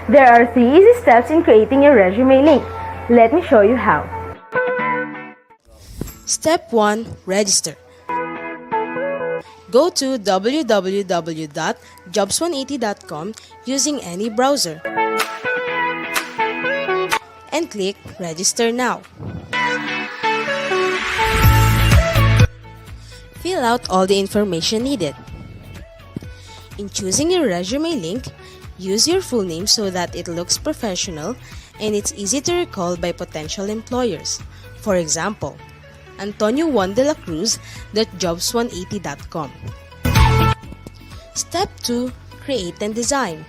There are 3 easy steps in creating your resume link. Let me show you how. Step 1. Register. Go to www.jobs180.com using any browser and click Register Now. Fill out all the information needed. In choosing your resume link, use your full name so that it looks professional and it's easy to recall by potential employers. For example, AntonioJuan.delacruz.jobs180.com. Step 2. Create and design.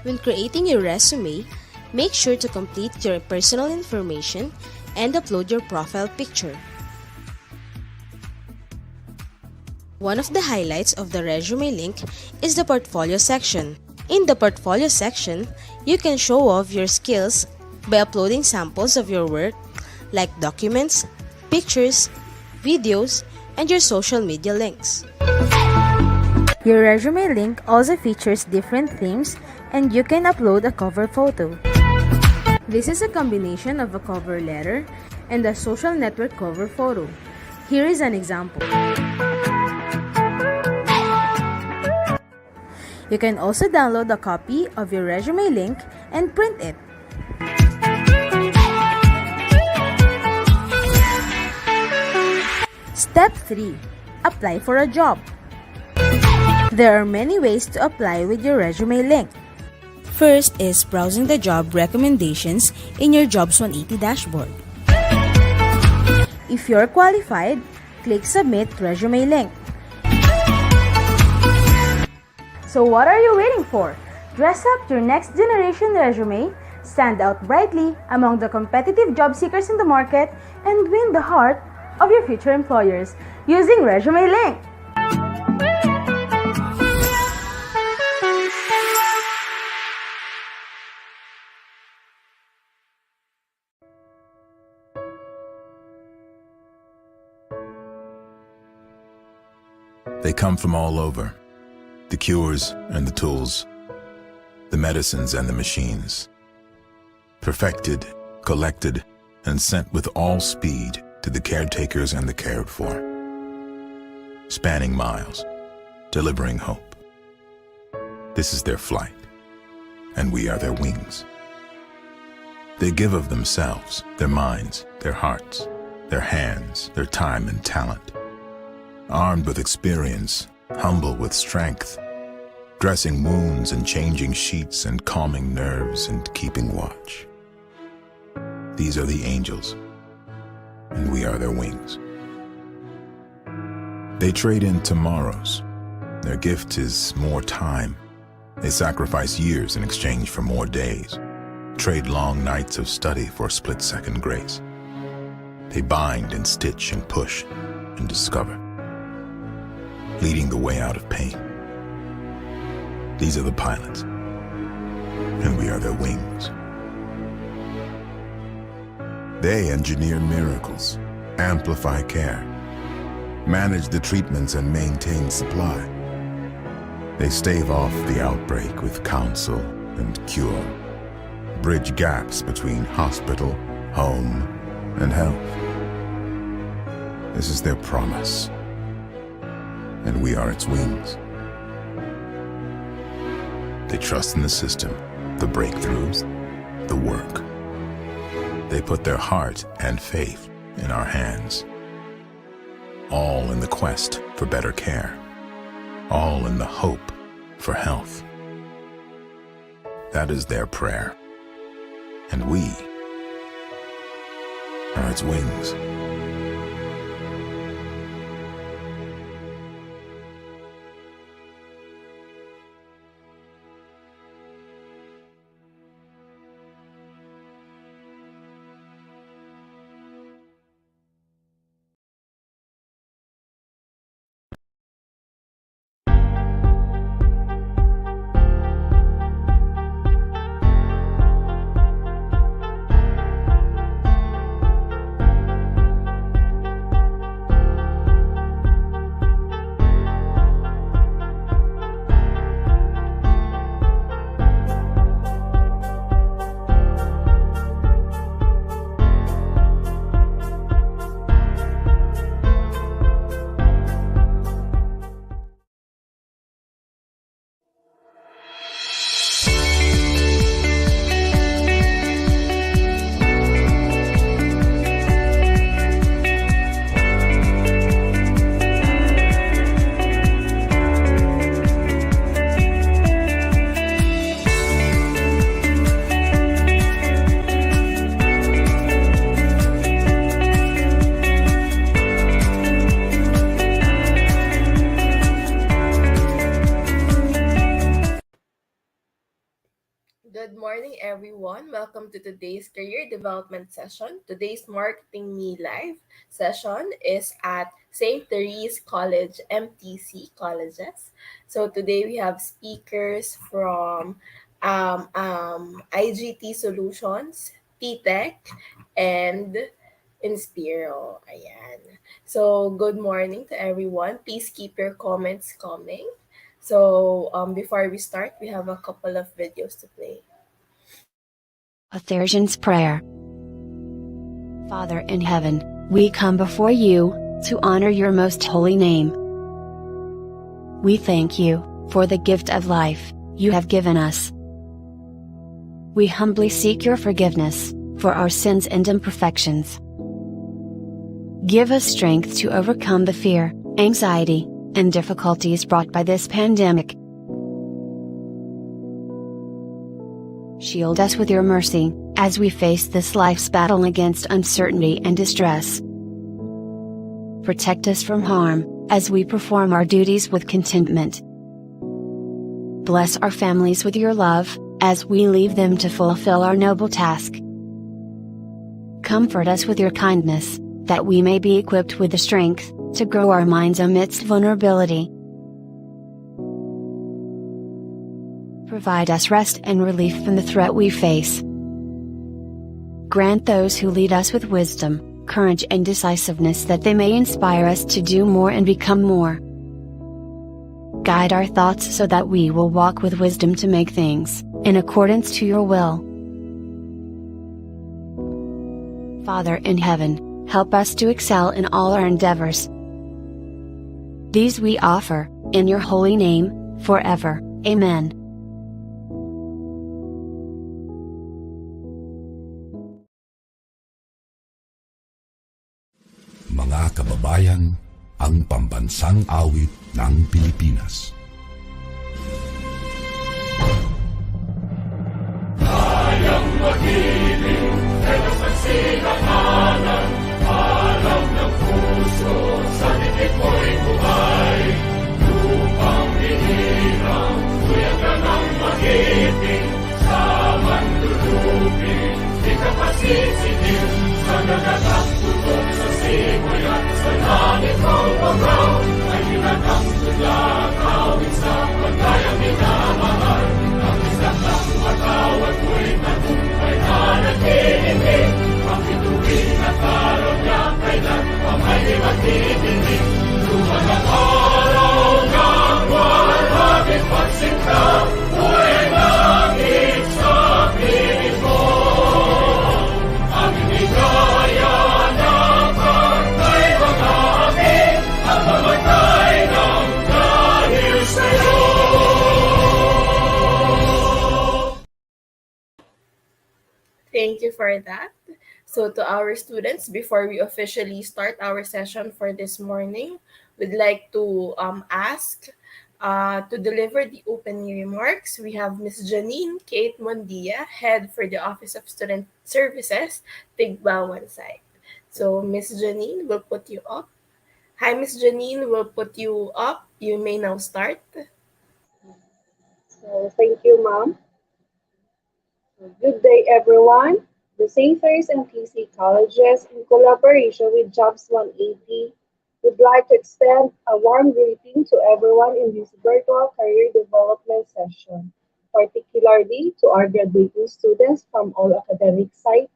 When creating your resume, make sure to complete your personal information and upload your profile picture. One of the highlights of the resume link is the portfolio section. In the portfolio section, you can show off your skills by uploading samples of your work like documents, pictures, videos, and your social media links. Your resume link also features different themes and you can upload a cover photo. This is a combination of a cover letter and a social network cover photo. Here is an example. You can also download a copy of your resume link and print it. Step 3. Apply for a job. There are many ways to apply with your resume link. First is browsing the job recommendations in your Jobs 180 dashboard. If you're qualified, click Submit Resume Link. So what are you waiting for? Dress up your next generation resume, stand out brightly among the competitive job seekers in the market, and win the heart of your future employers using Resume Link. They come from all over. The cures and the tools, the medicines and the machines. Perfected, collected, and sent with all speed to the caretakers and the cared for. Spanning miles, delivering hope. This is their flight, and we are their wings. They give of themselves, their minds, their hearts, their hands, their time and talent. Armed with experience, humble with strength, dressing wounds and changing sheets and calming nerves and keeping watch. These are the angels, and we are their wings. They trade in tomorrows. Their gift is more time. They sacrifice years in exchange for more days, trade long nights of study for split-second grace. They bind and stitch and push and discover, leading the way out of pain. These are the pilots, and we are their wings. They engineer miracles, amplify care, manage the treatments and maintain supply. They stave off the outbreak with counsel and cure, bridge gaps between hospital, home, and health. This is their promise, and we are its wings. They trust in the system, the breakthroughs, the work. They put their heart and faith in our hands. All in the quest for better care. All in the hope for health. That is their prayer. And we are its wings. morning, everyone. Welcome to today's career development session. Today's Marketing Me Live session is at St. Therese College, MTC colleges. So today we have speakers from IGT Solutions, TTEC, and Inspiro. Ayan. So good morning to everyone. Please keep your comments coming. So before we start, we have a couple of videos to play. A Therese's Prayer. Father in heaven, we come before you, to honor your most holy name. We thank you, for the gift of life, you have given us. We humbly seek your forgiveness, for our sins and imperfections. Give us strength to overcome the fear, anxiety, and difficulties brought by this pandemic. Shield us with your mercy, as we face this life's battle against uncertainty and distress. Protect us from harm, as we perform our duties with contentment. Bless our families with your love, as we leave them to fulfill our noble task. Comfort us with your kindness, that we may be equipped with the strength, to grow our minds amidst vulnerability. Provide us rest and relief from the threat we face. Grant those who lead us with wisdom, courage and decisiveness that they may inspire us to do more and become more. Guide our thoughts so that we will walk with wisdom to make things, in accordance to your will. Father in heaven, help us to excel in all our endeavors. These we offer, in your holy name, forever, Amen. Mga kababayan, ang pambansang awit ng Pilipinas. Kayang magiging, pero sa sinakanan, alam ng puso, sa titik mo'y buhay. Lupang hinirang, tuyag ka ng magiting, sa manlulupin, di ka pasisipin, sa nagatang tutok sa simoy at sa langit ang pagaw, ay hinatang tulad, awit sa pagkayang minamahal, ang isang ng matawad ko'y tagumpay na naghihinig, ang ituwin at araw niya kailan pa may di magtitingin, luman ang araw ng walhabit pagsinta, mo'y langit sa piling mo. Ang inigaya ng pagkay mag-aami, at mamatay ng dahil sa'yo. Thank you for that. So to our students, before we officially start our session for this morning, we'd like to ask to deliver the opening remarks. We have Ms. Janine Kate Mondia, Head for the Office of Student Services, Tigbawan site. So Ms. Janine will put you up. Hi, Ms. Janine, will put you up. You may now start. So, thank you, ma'am. Good day, everyone. The St. Therese and TC colleges, in collaboration with Jobs 180, would like to extend a warm greeting to everyone in this virtual career development session, particularly to our graduating students from all academic sites.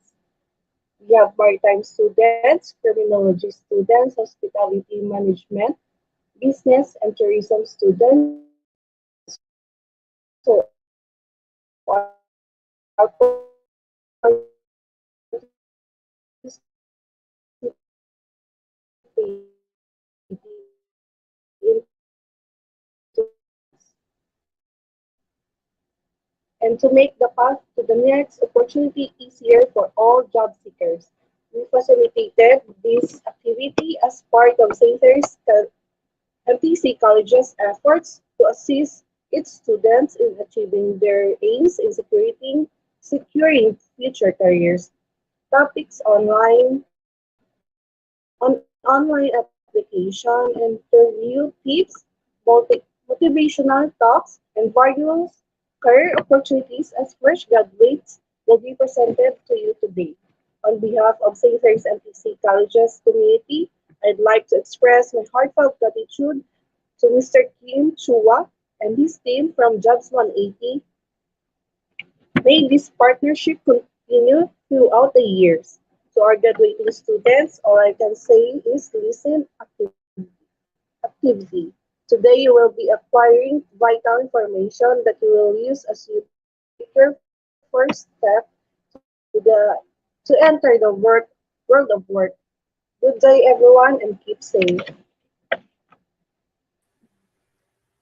We have maritime students, criminology students, hospitality management, business and tourism students who are and to make the path to the next opportunity easier for all job seekers. We facilitated this activity as part of St. Therese MTC College's efforts to assist its students in achieving their aims in securing future careers. Topics on online application, interview tips, motivational talks, and various career opportunities as fresh graduates will be presented to you today. On behalf of St. Therese MTC College's community, I'd like to express my heartfelt gratitude to Mr. Kim Chua and his team from Jobs 180. May this partnership continue throughout the years. To our graduating students, all I can say is listen actively. Today you will be acquiring vital information that you will use as you take your first step to the to enter the world of work. Good day everyone and keep safe.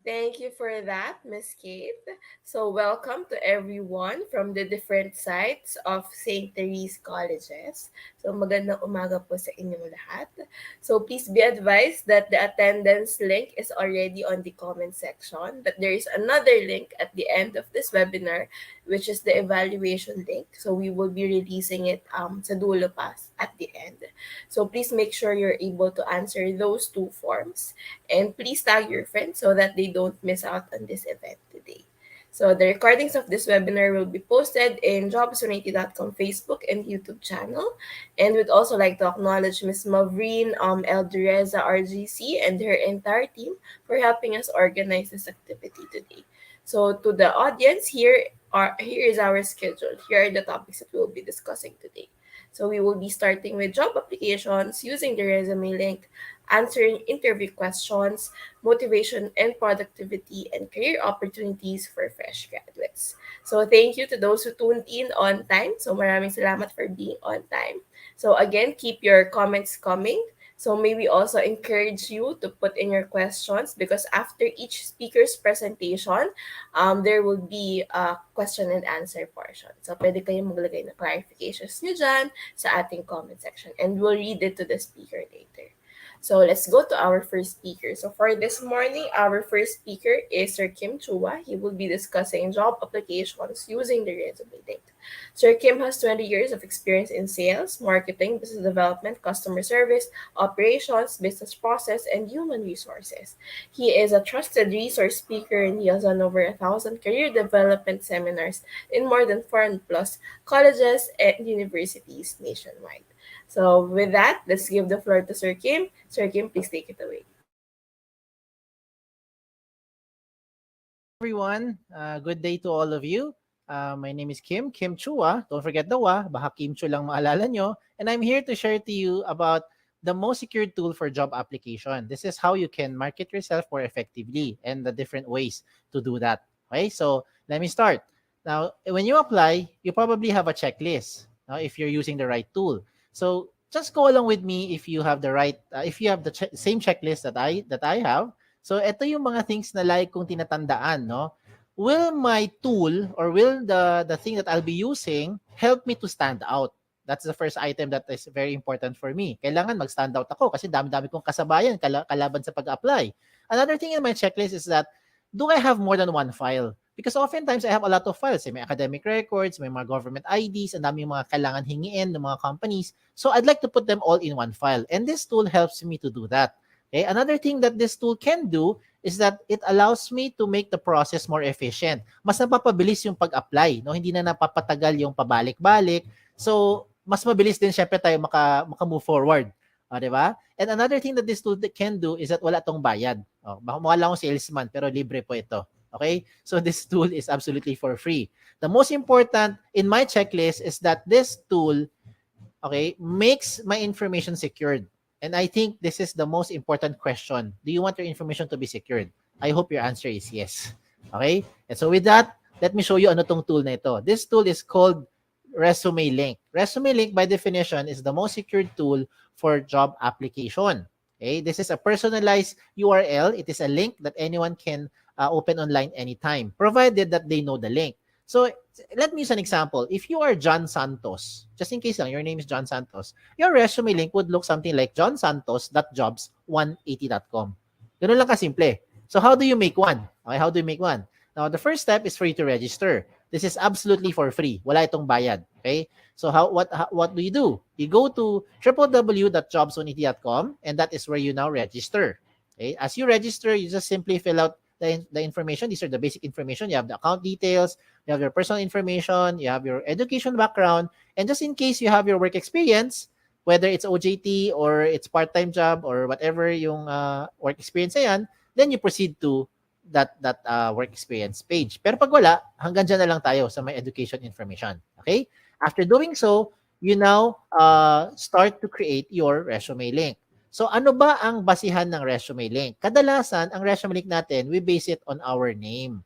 Thank you for that, Miss Kate. So, welcome to everyone from the different sites of St. Therese Colleges. So, magandang umaga po sa inyong lahat. So, please be advised that the attendance link is already on the comment section, but there is another link at the end of this webinar, which is the evaluation link. So, we will be releasing it sa dulo pa at the end. So, please make sure you're able to answer those two forms. And please tag your friends so that they don't miss out on this event today. So the recordings of this webinar will be posted in jobs180.com Facebook and YouTube channel. And we'd also like to acknowledge Ms. Mavreen Therese RGC and her entire team for helping us organize this activity today. So to the audience, here is our schedule. Here are the topics that we'll be discussing today. So we will be starting with job applications using the resume link, answering interview questions, motivation and productivity, and career opportunities for fresh graduates. So thank you to those who tuned in on time. So maraming salamat for being on time. So again, keep your comments coming. So may we also encourage you to put in your questions because after each speaker's presentation, there will be a question and answer portion. So pwede kayong maglagay na clarifications nyo dyan sa ating comment section and we'll read it to the speaker later. So let's go to our first speaker. So for this morning, our first speaker is Sir Kim Chua. He will be discussing job applications using the resume link. Sir Kim has 20 years of experience in sales, marketing, business development, customer service, operations, business process, and human resources. He is a trusted resource speaker and he has done over 1,000 career development seminars in more than 400 plus colleges and universities nationwide. So with that, let's give the floor to Sir Kim. Sir Kim, please take it away. Everyone. Good day to all of you. My name is Kim Chua. Don't forget the wa, baka Kim Chu lang maalala nyo. And I'm here to share to you about the most secured tool for job application. This is how you can market yourself more effectively and the different ways to do that. Okay, so let me start. Now, when you apply, you probably have a checklist if you're using the right tool. So just go along with me if you have the right, if you have the same checklist that I have. So ito yung mga things na like kong tinatandaan, no? Will my tool or will the thing that I'll be using help me to stand out? That's the first item that is very important for me. Kailangan mag-stand out ako kasi dami-dami kong kasabayan kalaban sa pag-apply. Another thing in my checklist is that, do I have more than one file? Because oftentimes I have a lot of files. May academic records, may mga government IDs, and dami mga kailangan hingiin ng mga companies. So I'd like to put them all in one file. And this tool helps me to do that. Okay? Another thing that this tool can do is that it allows me to make the process more efficient. Mas napapabilis yung pag-apply. No? Hindi na napapatagal yung pabalik-balik. So, mas mabilis din syempre tayo maka-move forward. Diba? And another thing that this tool can do is that wala tong bayad. Mukha lang akong salesman pero libre po ito. Okay? So this tool is absolutely for free. The most important in my checklist is that this tool, okay, makes my information secured. And I think this is the most important question. Do you want your information to be secured? I hope your answer is yes. Okay? And so with that, let me show you ano tong tool na ito. This tool is called ResumeLink. ResumeLink by definition is the most secured tool for job application. Okay? This is a personalized URL. It is a link that anyone can open online anytime, provided that they know the link. So let me use an example. If you are John Santos, just in case lang, your name is John Santos, your resume link would look something like johnsantos.jobs180.com. Ganun lang kasimple. So how do you make one? Okay, how do you make one? Now, the first step is for you to register. This is absolutely for free. Wala itong bayad. Okay? So what do? You go to www.jobs180.com and that is where you now register. Okay? As you register, you just simply fill out the information. These are the basic information. You have the account details, you have your personal information, you have your education background, and just in case you have your work experience, whether it's OJT or it's part-time job or whatever yung work experience na yan, then you proceed to that work experience page. Pero pag wala, hanggang dyan na lang tayo sa my education information. Okay? After doing so, you now start to create your resume link. So ano ba ang basihan ng resume link? Kadalasan, ang resume link natin, we base it on our name.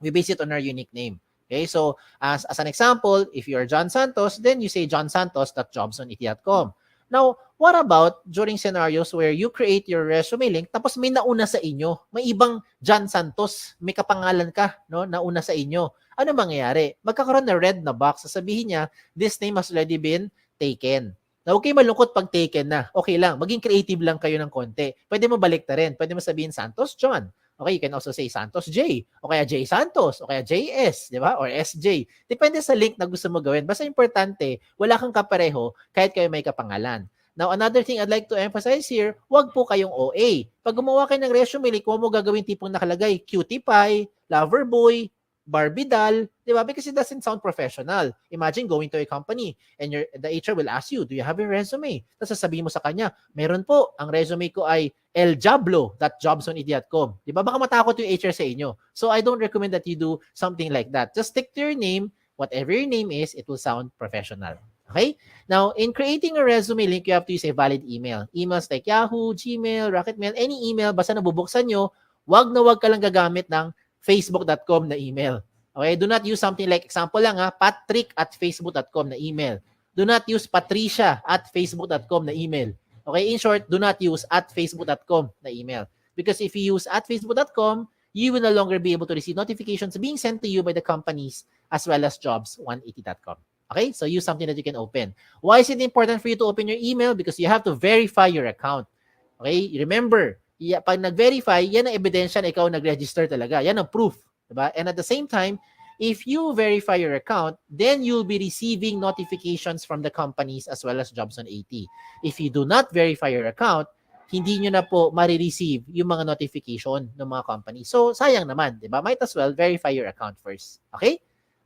We base it on our unique name. Okay, so as an example, if you're John Santos, then you say johnsantos.jobsonit.com. Now, what about during scenarios where you create your resume link tapos may nauna sa inyo? May ibang John Santos, may kapangalan ka, no, nauna sa inyo. Ano mangyayari? Magkakaroon na red na box. Sasabihin niya, this name has already been taken. Now, okay, malungkot pag taken na. Okay lang, maging creative lang kayo ng konti. Pwede mo balik na rin. Pwede mo sabihin Santos John. Okay, you can also say Santos J, o kaya J Santos, o kaya JS, di ba? Or SJ. Depende sa link na gusto mo gawin. Basta importante, wala kang kapareho kahit kayo may kapangalan. Now, another thing I'd like to emphasize here, wag po kayong OA. Pag gumawa kayo ng resume link, huwag mo gagawin tipong nakalagay, cutie pie, lover boy, Barbie doll, di ba? Because it doesn't sound professional. Imagine going to a company and the HR will ask you, do you have a resume? Tapos sasabihin mo sa kanya, meron po, ang resume ko ay eljablo.jobsonit.com. Di ba? Baka matakot yung HR sa inyo. So I don't recommend that you do something like that. Just stick to your name. Whatever your name is, it will sound professional. Okay? Now, in creating a resume link, you have to use a valid email. Emails like Yahoo, Gmail, Rocketmail, any email, basta nabubuksan nyo, wag na wag ka lang gagamit ng facebook.com na email. Okay? Do not use something like, example lang patrick@facebook.com na email. Do not use patricia@facebook.com na email. Okay? In short, do not use @facebook.com na email. Because if you use @facebook.com, you will no longer be able to receive notifications being sent to you by the companies as well as jobs180.com. Okay? So use something that you can open. Why is it important for you to open your email? Because you have to verify your account. Okay? Remember, pag nag-verify, yan ang ebidensya na ikaw nag-register talaga. Yan ang proof. Diba? And at the same time, if you verify your account, then you'll be receiving notifications from the companies as well as Jobs on 80. If you do not verify your account, hindi nyo na po marireceive yung mga notification ng mga companies. So, sayang naman. Diba? Might as well verify your account first. Okay?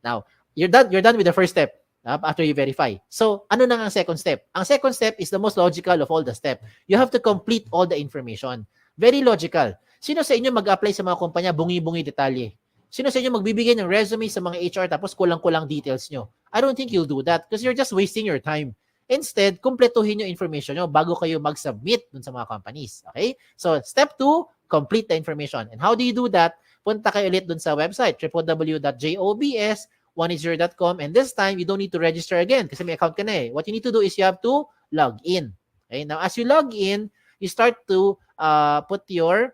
Now, you're done with the first step. After you verify. So, ano na ang second step? Ang second step is the most logical of all the steps. You have to complete all the information. Very logical. Sino sa inyo mag-apply sa mga kumpanya, bungi-bungi detalye? Sino sa inyo magbibigay ng resume sa mga HR tapos kulang-kulang details nyo? I don't think you'll do that because you're just wasting your time. Instead, kumpletuhin yung information nyo bago kayo mag-submit dun sa mga companies. Okay? So, step 2, complete the information. And how do you do that? Punta kayo ulit dun sa website, www.jobs180.com, and this time, you don't need to register again kasi may account ka na eh. What you need to do is you have to log in. Okay? Now, as you log in, you start to put your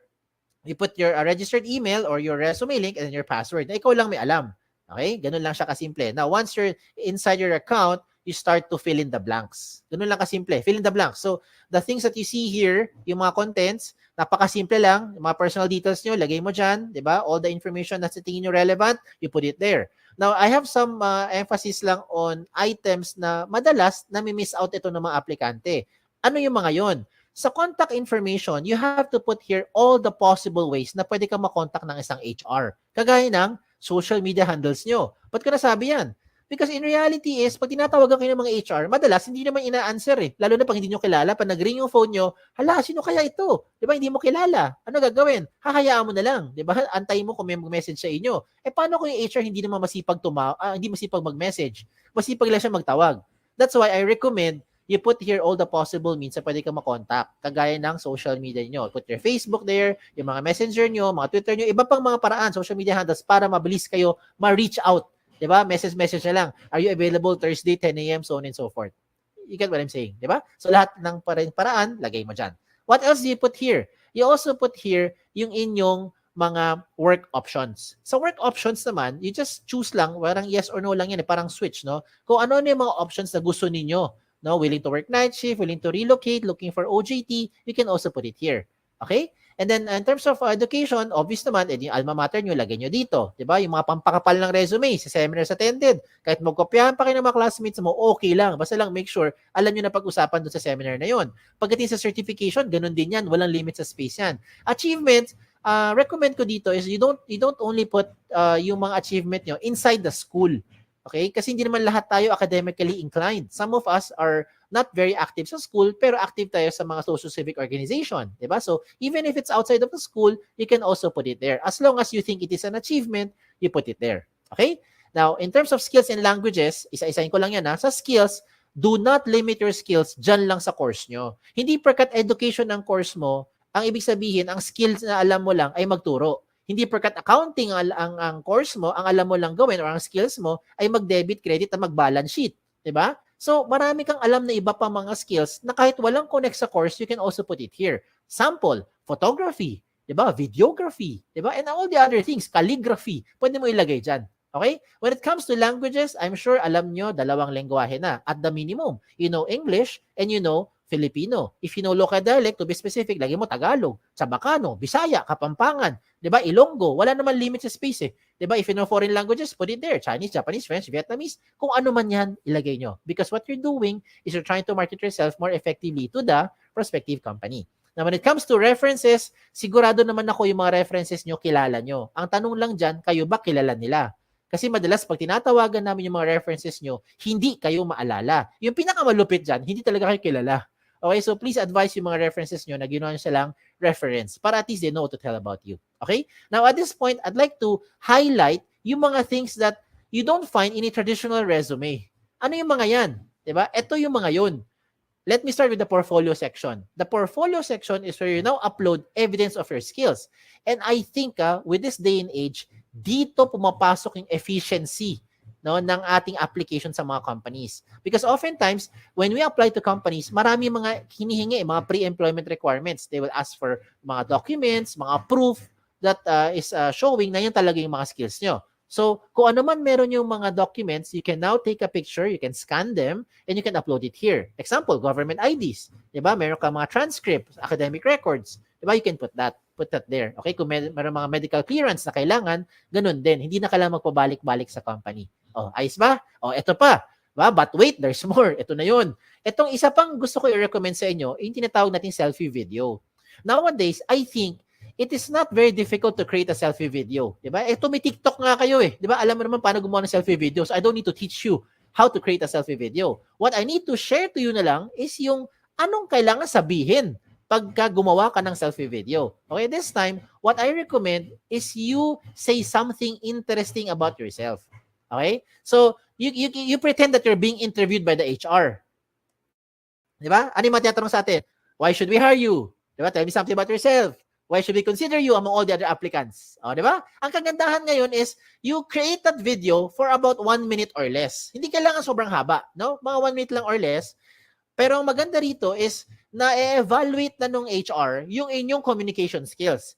registered email or your resume link and then your password na ikaw lang may alam. Okay? Ganun lang siya kasimple. Now, once you're inside your account, you start to fill in the blanks. Ganun lang kasimple. Fill in the blanks. So, the things that you see here, yung mga contents, napakasimple lang. Yung mga personal details nyo, lagay mo dyan. Diba? All the information na sa tingin nyo relevant, you put it there. Now, I have some emphasis lang on items na madalas na may-miss out ito ng mga aplikante. Ano yung mga yon? Sa contact information, you have to put here all the possible ways na pwede kang makontak ng isang HR. Kagaya ng social media handles nyo. Ba't ko nasabi yan? Because in reality is, pag tinatawagan kayo ng mga HR, madalas hindi naman ina-answer eh. Lalo na pag hindi nyo kilala, pag nag-ring yung phone nyo, hala, sino kaya ito? Di ba, hindi mo kilala. Ano gagawin? Hahayaan mo na lang. Di ba, antayin mo kung may mag-message sa inyo. Eh, paano kung yung HR hindi naman masipag hindi masipag mag-message? Masipag lang siya magtawag. That's why I recommend you put here all the possible means na pwede kang makontak. Kagaya ng social media nyo. Put your Facebook there, yung mga messenger nyo, mga Twitter nyo, iba pang mga paraan, social media handles para mabilis kayo ma-reach out. Diba? Message na lang. Are you available Thursday, 10 a.m., so on and so forth. You get what I'm saying? Diba? So lahat ng paraan, lagay mo dyan. What else do you put here? You also put here yung inyong mga work options. Sa work options naman, you just choose lang, parang yes or no lang yan, parang switch, no? Kung ano yung mga options na gusto ninyo. No, willing to work night shift, willing to relocate, looking for OJT, you can also put it here. Okay? And then, in terms of education, obvious naman, yung alma mater nyo, lagay nyo dito. Diba? Yung mga pampakapal ng resume, sa seminars attended, kahit magkopyahan pa kayo ng mga classmates mo, okay lang. Basta lang make sure, alam nyo na pag-usapan doon sa seminar na yon. Pagdating sa certification, ganun din yan. Walang limit sa space yan. Achievements, recommend ko dito is you don't only put yung mga achievement nyo inside the school. Okay? Kasi hindi naman lahat tayo academically inclined. Some of us are not very active sa school, pero active tayo sa mga social civic organization. Diba? So, even if it's outside of the school, you can also put it there. As long as you think it is an achievement, you put it there. Okay? Now, in terms of skills and languages, isa-isahin ko lang yan ha. Sa skills, do not limit your skills dyan lang sa course nyo. Hindi porkat education ng course mo, ang ibig sabihin, ang skills na alam mo lang ay magturo. Hindi porkat accounting ang course mo, ang alam mo lang gawin or ang skills mo ay mag-debit, credit at mag-balance sheet. Diba? So, marami kang alam na iba pa mga skills na kahit walang connect sa course, you can also put it here. Sample, photography, diba? Videography, diba? And all the other things, calligraphy, pwede mo ilagay dyan. Okay? When it comes to languages, I'm sure alam nyo 2 lengguwahe na at the minimum. You know English and you know Filipino. If you know local dialect, to be specific, lagi mo Tagalog, Chabacano, Bisaya, Kapampangan, 'di ba? Ilonggo, wala naman limit sa space eh. 'Di ba? If you know foreign languages, put it there. Chinese, Japanese, French, Vietnamese, kung ano man 'yan, ilagay nyo. Because what you're doing is you're trying to market yourself more effectively to the prospective company. Now, when it comes to references, sigurado naman ako yung mga references nyo, kilala nyo. Ang tanong lang dyan, kayo ba kilala nila? Kasi madalas pag tinatawagan namin yung mga references nyo, hindi kayo maalala. Yung pinakamalupit dyan, hindi talaga kayo kilala. Okay, so please advise yung mga references nyo na ginawa nyo silang reference para at least they know what to tell about you. Okay? Now, at this point, I'd like to highlight yung mga things that you don't find in a traditional resume. Ano yung mga yan? Diba? Ito yung mga yun. Let me start with the portfolio section. The portfolio section is where you now upload evidence of your skills. And I think with this day and age, dito pumapasok yung efficiency ng ating application sa mga companies. Because oftentimes, when we apply to companies, marami mga hinihingi, mga pre-employment requirements. They will ask for mga documents, mga proof that is showing na yun talaga yung mga skills nyo. So, kung ano man meron yung mga documents, you can now take a picture, you can scan them, and you can upload it here. Example, government IDs. Diba? Meron ka mga transcripts, academic records. Diba? You can put that there. Okay? Kung meron mga medical clearance na kailangan, ganun din. Hindi na kailangan magpabalik-balik sa company. Oh, ayos ba? Oh, ito pa. Ba? But wait, there's more. Ito na yun. Itong isa pang gusto ko i-recommend sa inyo, yung tinatawag natin selfie video. Nowadays, I think, it is not very difficult to create a selfie video. Diba? Ito may TikTok nga kayo eh. Diba? Alam mo naman paano gumawa ng selfie video. So I don't need to teach you how to create a selfie video. What I need to share to you na lang is yung anong kailangan sabihin pagka gumawa ka ng selfie video. Okay, this time, what I recommend is you say something interesting about yourself. Okay? So, you pretend that you're being interviewed by the HR. Diba? Ano yung matatanong sa atin? Why should we hire you? Diba? Tell me something about yourself. Why should we consider you among all the other applicants? O, diba? Ang kagandahan ngayon is you create that video for about 1 minute or less. Hindi kailangan sobrang haba. No? Mga 1 minute lang or less. Pero ang maganda rito is na-evaluate na nung HR yung inyong communication skills.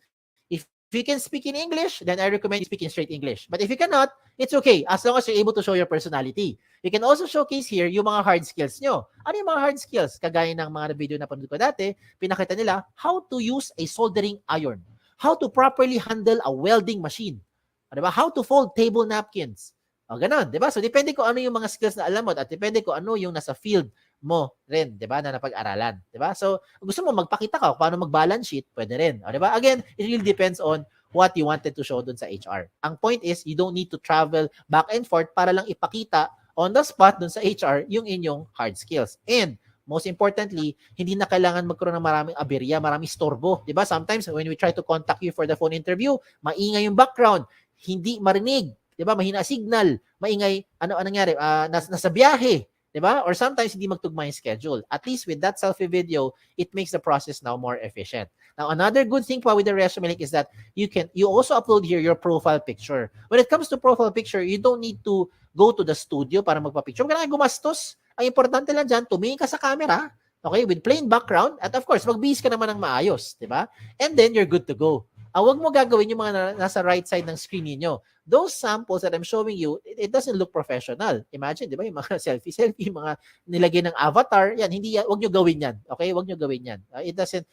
If you can speak in English, then I recommend you speak in straight English. But if you cannot, it's okay as long as you're able to show your personality. You can also showcase here yung mga hard skills nyo. Ano yung mga hard skills? Kagaya ng mga video na panood ko dati, pinakita nila how to use a soldering iron, how to properly handle a welding machine, diba? How to fold table napkins. O, ganun, diba? So, depende kung ano yung mga skills na alam mo at depende kung ano yung nasa field mo rin, diba? Na napag-aralan, diba? So, gusto mo magpakita ka kung paano mag-balance sheet, pwede rin. O, diba? Again, it really depends on what you wanted to show dun sa HR. Ang point is, you don't need to travel back and forth para lang ipakita on the spot dun sa HR yung inyong hard skills. And, most importantly, hindi na kailangan magkaroon ng maraming aberya, maraming storbo. Diba? Sometimes, when we try to contact you for the phone interview, maingay yung background, hindi marinig. Diba? Mahina signal, maingay, ano nangyari, nasa biyahe. Diba? Or sometimes, hindi magtugma yung schedule. At least with that selfie video, it makes the process now more efficient. Now, another good thing pa with the ResumeLink is that you also upload here your profile picture. When it comes to profile picture, you don't need to go to the studio para magpa-picture. Huwag ka na gumastos. Ang importante lang dyan, tumingin ka sa camera, okay, with plain background, at of course, magbihis ka naman ng maayos, diba? And then, you're good to go. Huwag mo gagawin yung mga nasa right side ng screen ninyo. Those samples that I'm showing you, it doesn't look professional. Imagine, di ba, yung mga selfie, mga nilagay ng avatar, yan, huwag nyo gawin yan. Okay? Huwag nyo gawin yan. It doesn't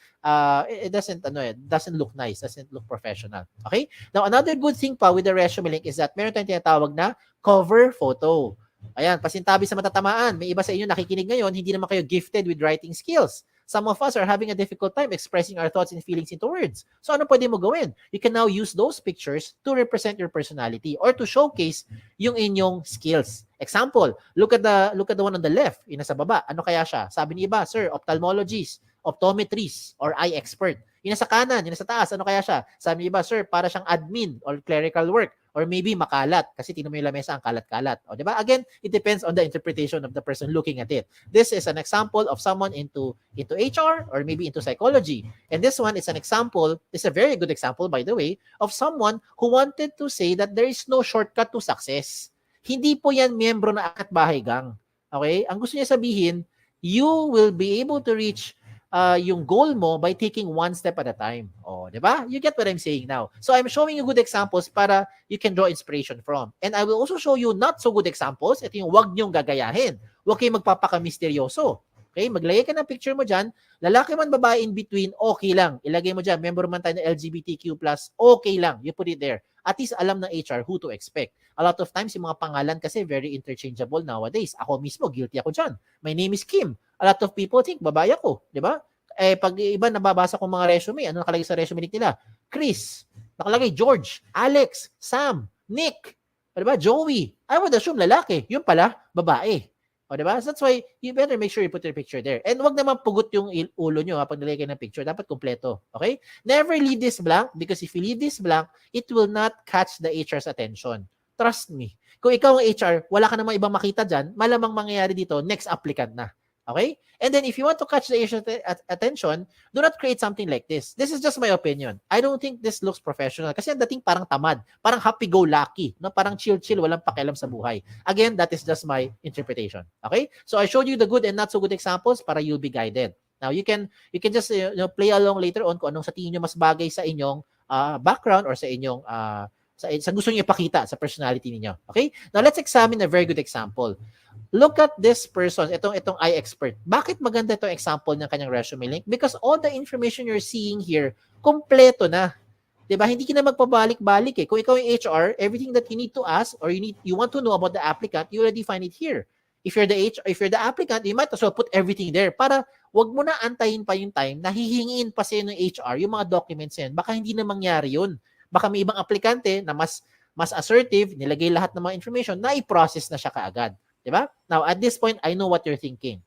look nice, doesn't look professional. Okay? Now, another good thing pa with the ResumeLink is that meron tayong tinatawag na cover photo. Ayan, pasintabi sa matatamaan. May iba sa inyo nakikinig ngayon, hindi naman kayo gifted with writing skills. Some of us are having a difficult time expressing our thoughts and feelings into words. So ano pwede mo gawin? You can now use those pictures to represent your personality or to showcase yung inyong skills. Example, look at the one on the left, yung nasa baba. Ano kaya siya? Sabi ni iba, sir, ophthalmologist, optometrist, or eye expert. Yung nasa kanan, yung nasa taas, ano kaya siya? Sabi ni iba, sir, para siyang admin or clerical work. Or maybe makalat kasi tingnan mo yung lamesa ang kalat-kalat. O, di ba? Again, it depends on the interpretation of the person looking at it. This is an example of someone into HR or maybe into psychology. And this one is an example, it's a very good example by the way, of someone who wanted to say that there is no shortcut to success. Hindi po yan miyembro na Akat Bahay Gang. Okay? Ang gusto niya sabihin, you will be able to reach yung goal mo by taking one step at a time. Oh, di ba? You get what I'm saying now. So I'm showing you good examples para you can draw inspiration from. And I will also show you not so good examples. Ito yung wag niyong gagayahin. Huwag kayong magpapaka-misteryoso. Okay? Maglagay ka ng picture mo dyan. Lalaki man, babae in between, okay lang. Ilagay mo dyan. Member man tayo ng LGBTQ+, okay lang. You put it there. At least alam ng HR who to expect. A lot of times, yung mga pangalan kasi very interchangeable nowadays. Ako mismo, guilty ako dyan. My name is Kim. A lot of people think, babae ako. Di ba? Eh, pag iba nababasa ko mga resume, ano nakalagay sa resume nila? Chris. Nakalagay George, Alex, Sam, Nick. O, diba? Joey. I would assume lalaki. Yun pala, babae. O, diba? So that's why you better make sure you put your picture there. And wag naman pugot yung ulo nyo pag nilagay ng picture. Dapat kompleto. Okay? Never leave this blank because if you leave this blank, it will not catch the HR's attention. Trust me. Kung ikaw ang HR, wala ka namang ibang makita dyan, malamang mangyayari dito, next applicant na. Okay? And then if you want to catch the HR's attention, do not create something like this. This is just my opinion. I don't think this looks professional kasi ang dating parang tamad, parang happy-go-lucky, no? Parang chill-chill, walang pakialam sa buhay. Again, that is just my interpretation. Okay? So I showed you the good and not so good examples para you'll be guided. Now you can just play along later on kung anong sa tingin nyo mas bagay sa inyong background or sa inyong sa gusto niyo ipakita sa personality niyo. Okay? Now let's examine a very good example. Look at this person, itong eye expert. Bakit maganda itong example ng kanyang resume link? Because all the information you're seeing here, kompleto na. 'Di ba? Hindi ka na magpabalik-balik eh. Kung ikaw yung HR, everything that you need to ask or you want to know about the applicant, you already find it here. If you're the applicant, you might as well put everything there para wag mo na antayin pa yung time na hihingiin pa sa'yo ng HR yung mga documents yan. Baka hindi na mangyari yun. Baka may ibang aplikante na mas assertive, nilagay lahat ng mga information na i-process na siya kaagad. Diba? Now, at this point, I know what you're thinking.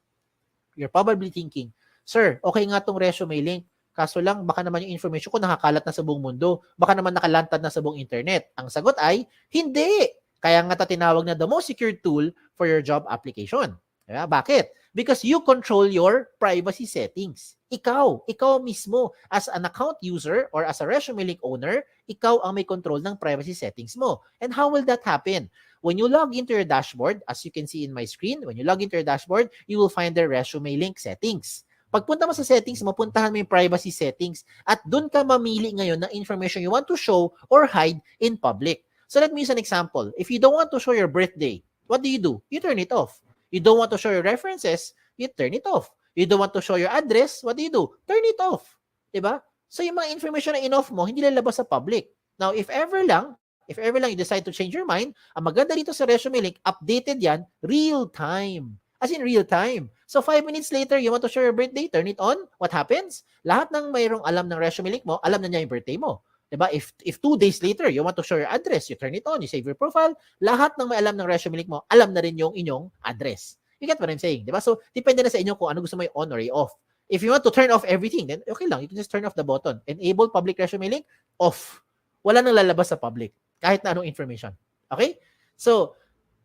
You're probably thinking, sir, okay nga tong resume link. Kaso lang, baka naman yung information ko nakakalat na sa buong mundo. Baka naman nakalantad na sa buong internet. Ang sagot ay, hindi. Kaya nga tinawag na the most secure tool for your job application. Diba? Bakit? Because you control your privacy settings. Ikaw mismo, as an account user or as a resume link owner, ikaw ang may control ng privacy settings mo. And how will that happen? When you log into your dashboard, as you can see in my screen, when you log into your dashboard, you will find the resume link settings. Pagpunta mo sa settings, mapuntahan mo yung privacy settings at doon ka mamili ngayon ng information you want to show or hide in public. So let me use an example. If you don't want to show your birthday, what do? You turn it off. You don't want to show your references, you turn it off. You don't want to show your address, what do? Turn it off. Diba? So yung mga information na in-off mo, hindi lalabas sa public. Now, if ever lang you decide to change your mind, ang maganda dito sa resume link, updated yan, real time. As in real time. So 5 minutes later, you want to show your birthday, turn it on. What happens? Lahat ng mayroong alam ng resume link mo, alam na niya yung birthday mo. Diba? If 2 days later, you want to show your address, you turn it on, you save your profile, lahat ng may alam ng resume link mo, alam na rin yung inyong address. You get what I'm saying? Diba? So, depende na sa inyo kung ano gusto mo on or off. If you want to turn off everything, then okay lang. You can just turn off the button. Enable public resume link, off. Wala nang lalabas sa public. Kahit na anong information. Okay? So,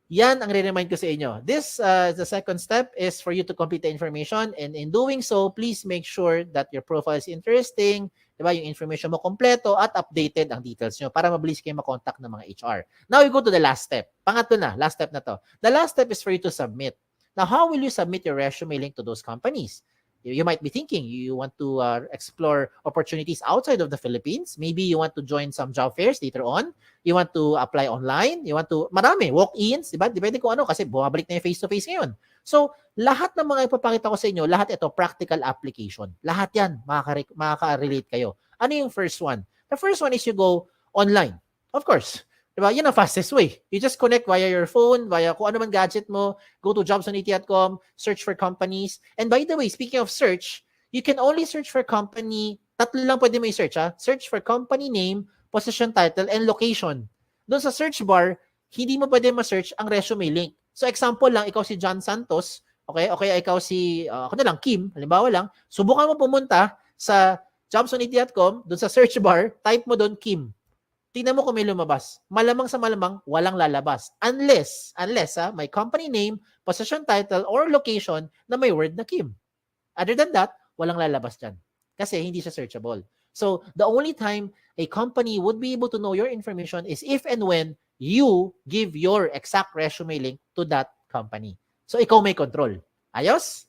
yan ang re-remind ko sa inyo. This, the second step is for you to complete the information. And in doing so, please make sure that your profile is interesting, diba? Yung information mo kompleto at updated ang details nyo para mabilis kayo makontak ng mga HR. Now, we go to the last step. Pangatlo na, last step na to. The last step is for you to submit. Now, how will you submit your resume link to those companies? You might be thinking you want to explore opportunities outside of the Philippines. Maybe you want to join some job fairs later on. You want to apply online. You want to, marami, walk-ins, diba? Depende kung ano kasi bumabalik na yung face-to-face ngayon. So, lahat ng mga ipapakita ko sa inyo, lahat ito, practical application. Lahat yan, makaka-relate kayo. Ano yung first one? The first one is you go online. Of course. Diba? Yan ang fastest way. You just connect via your phone, via kung ano man gadget mo, go to jobs.at.com, search for companies. And by the way, speaking of search, you can only search for company, tatlo lang pwede mo i-search ha. Search for company name, position title, and location. Doon sa search bar, hindi mo pwede ma-search ang resume link. So example lang, ikaw si John Santos, okay? Okay, ikaw si, ako na lang, Kim, halimbawa lang, subukan mo pumunta sa jobs180.com, doon sa search bar, type mo doon Kim. Tingnan mo kung may lumabas. Malamang sa malamang, walang lalabas. Unless may company name, position title, or location na may word na Kim. Other than that, walang lalabas dyan. Kasi hindi siya searchable. So, the only time a company would be able to know your information is if and when you give your exact resume link to that company. So, ikaw may control. Ayos?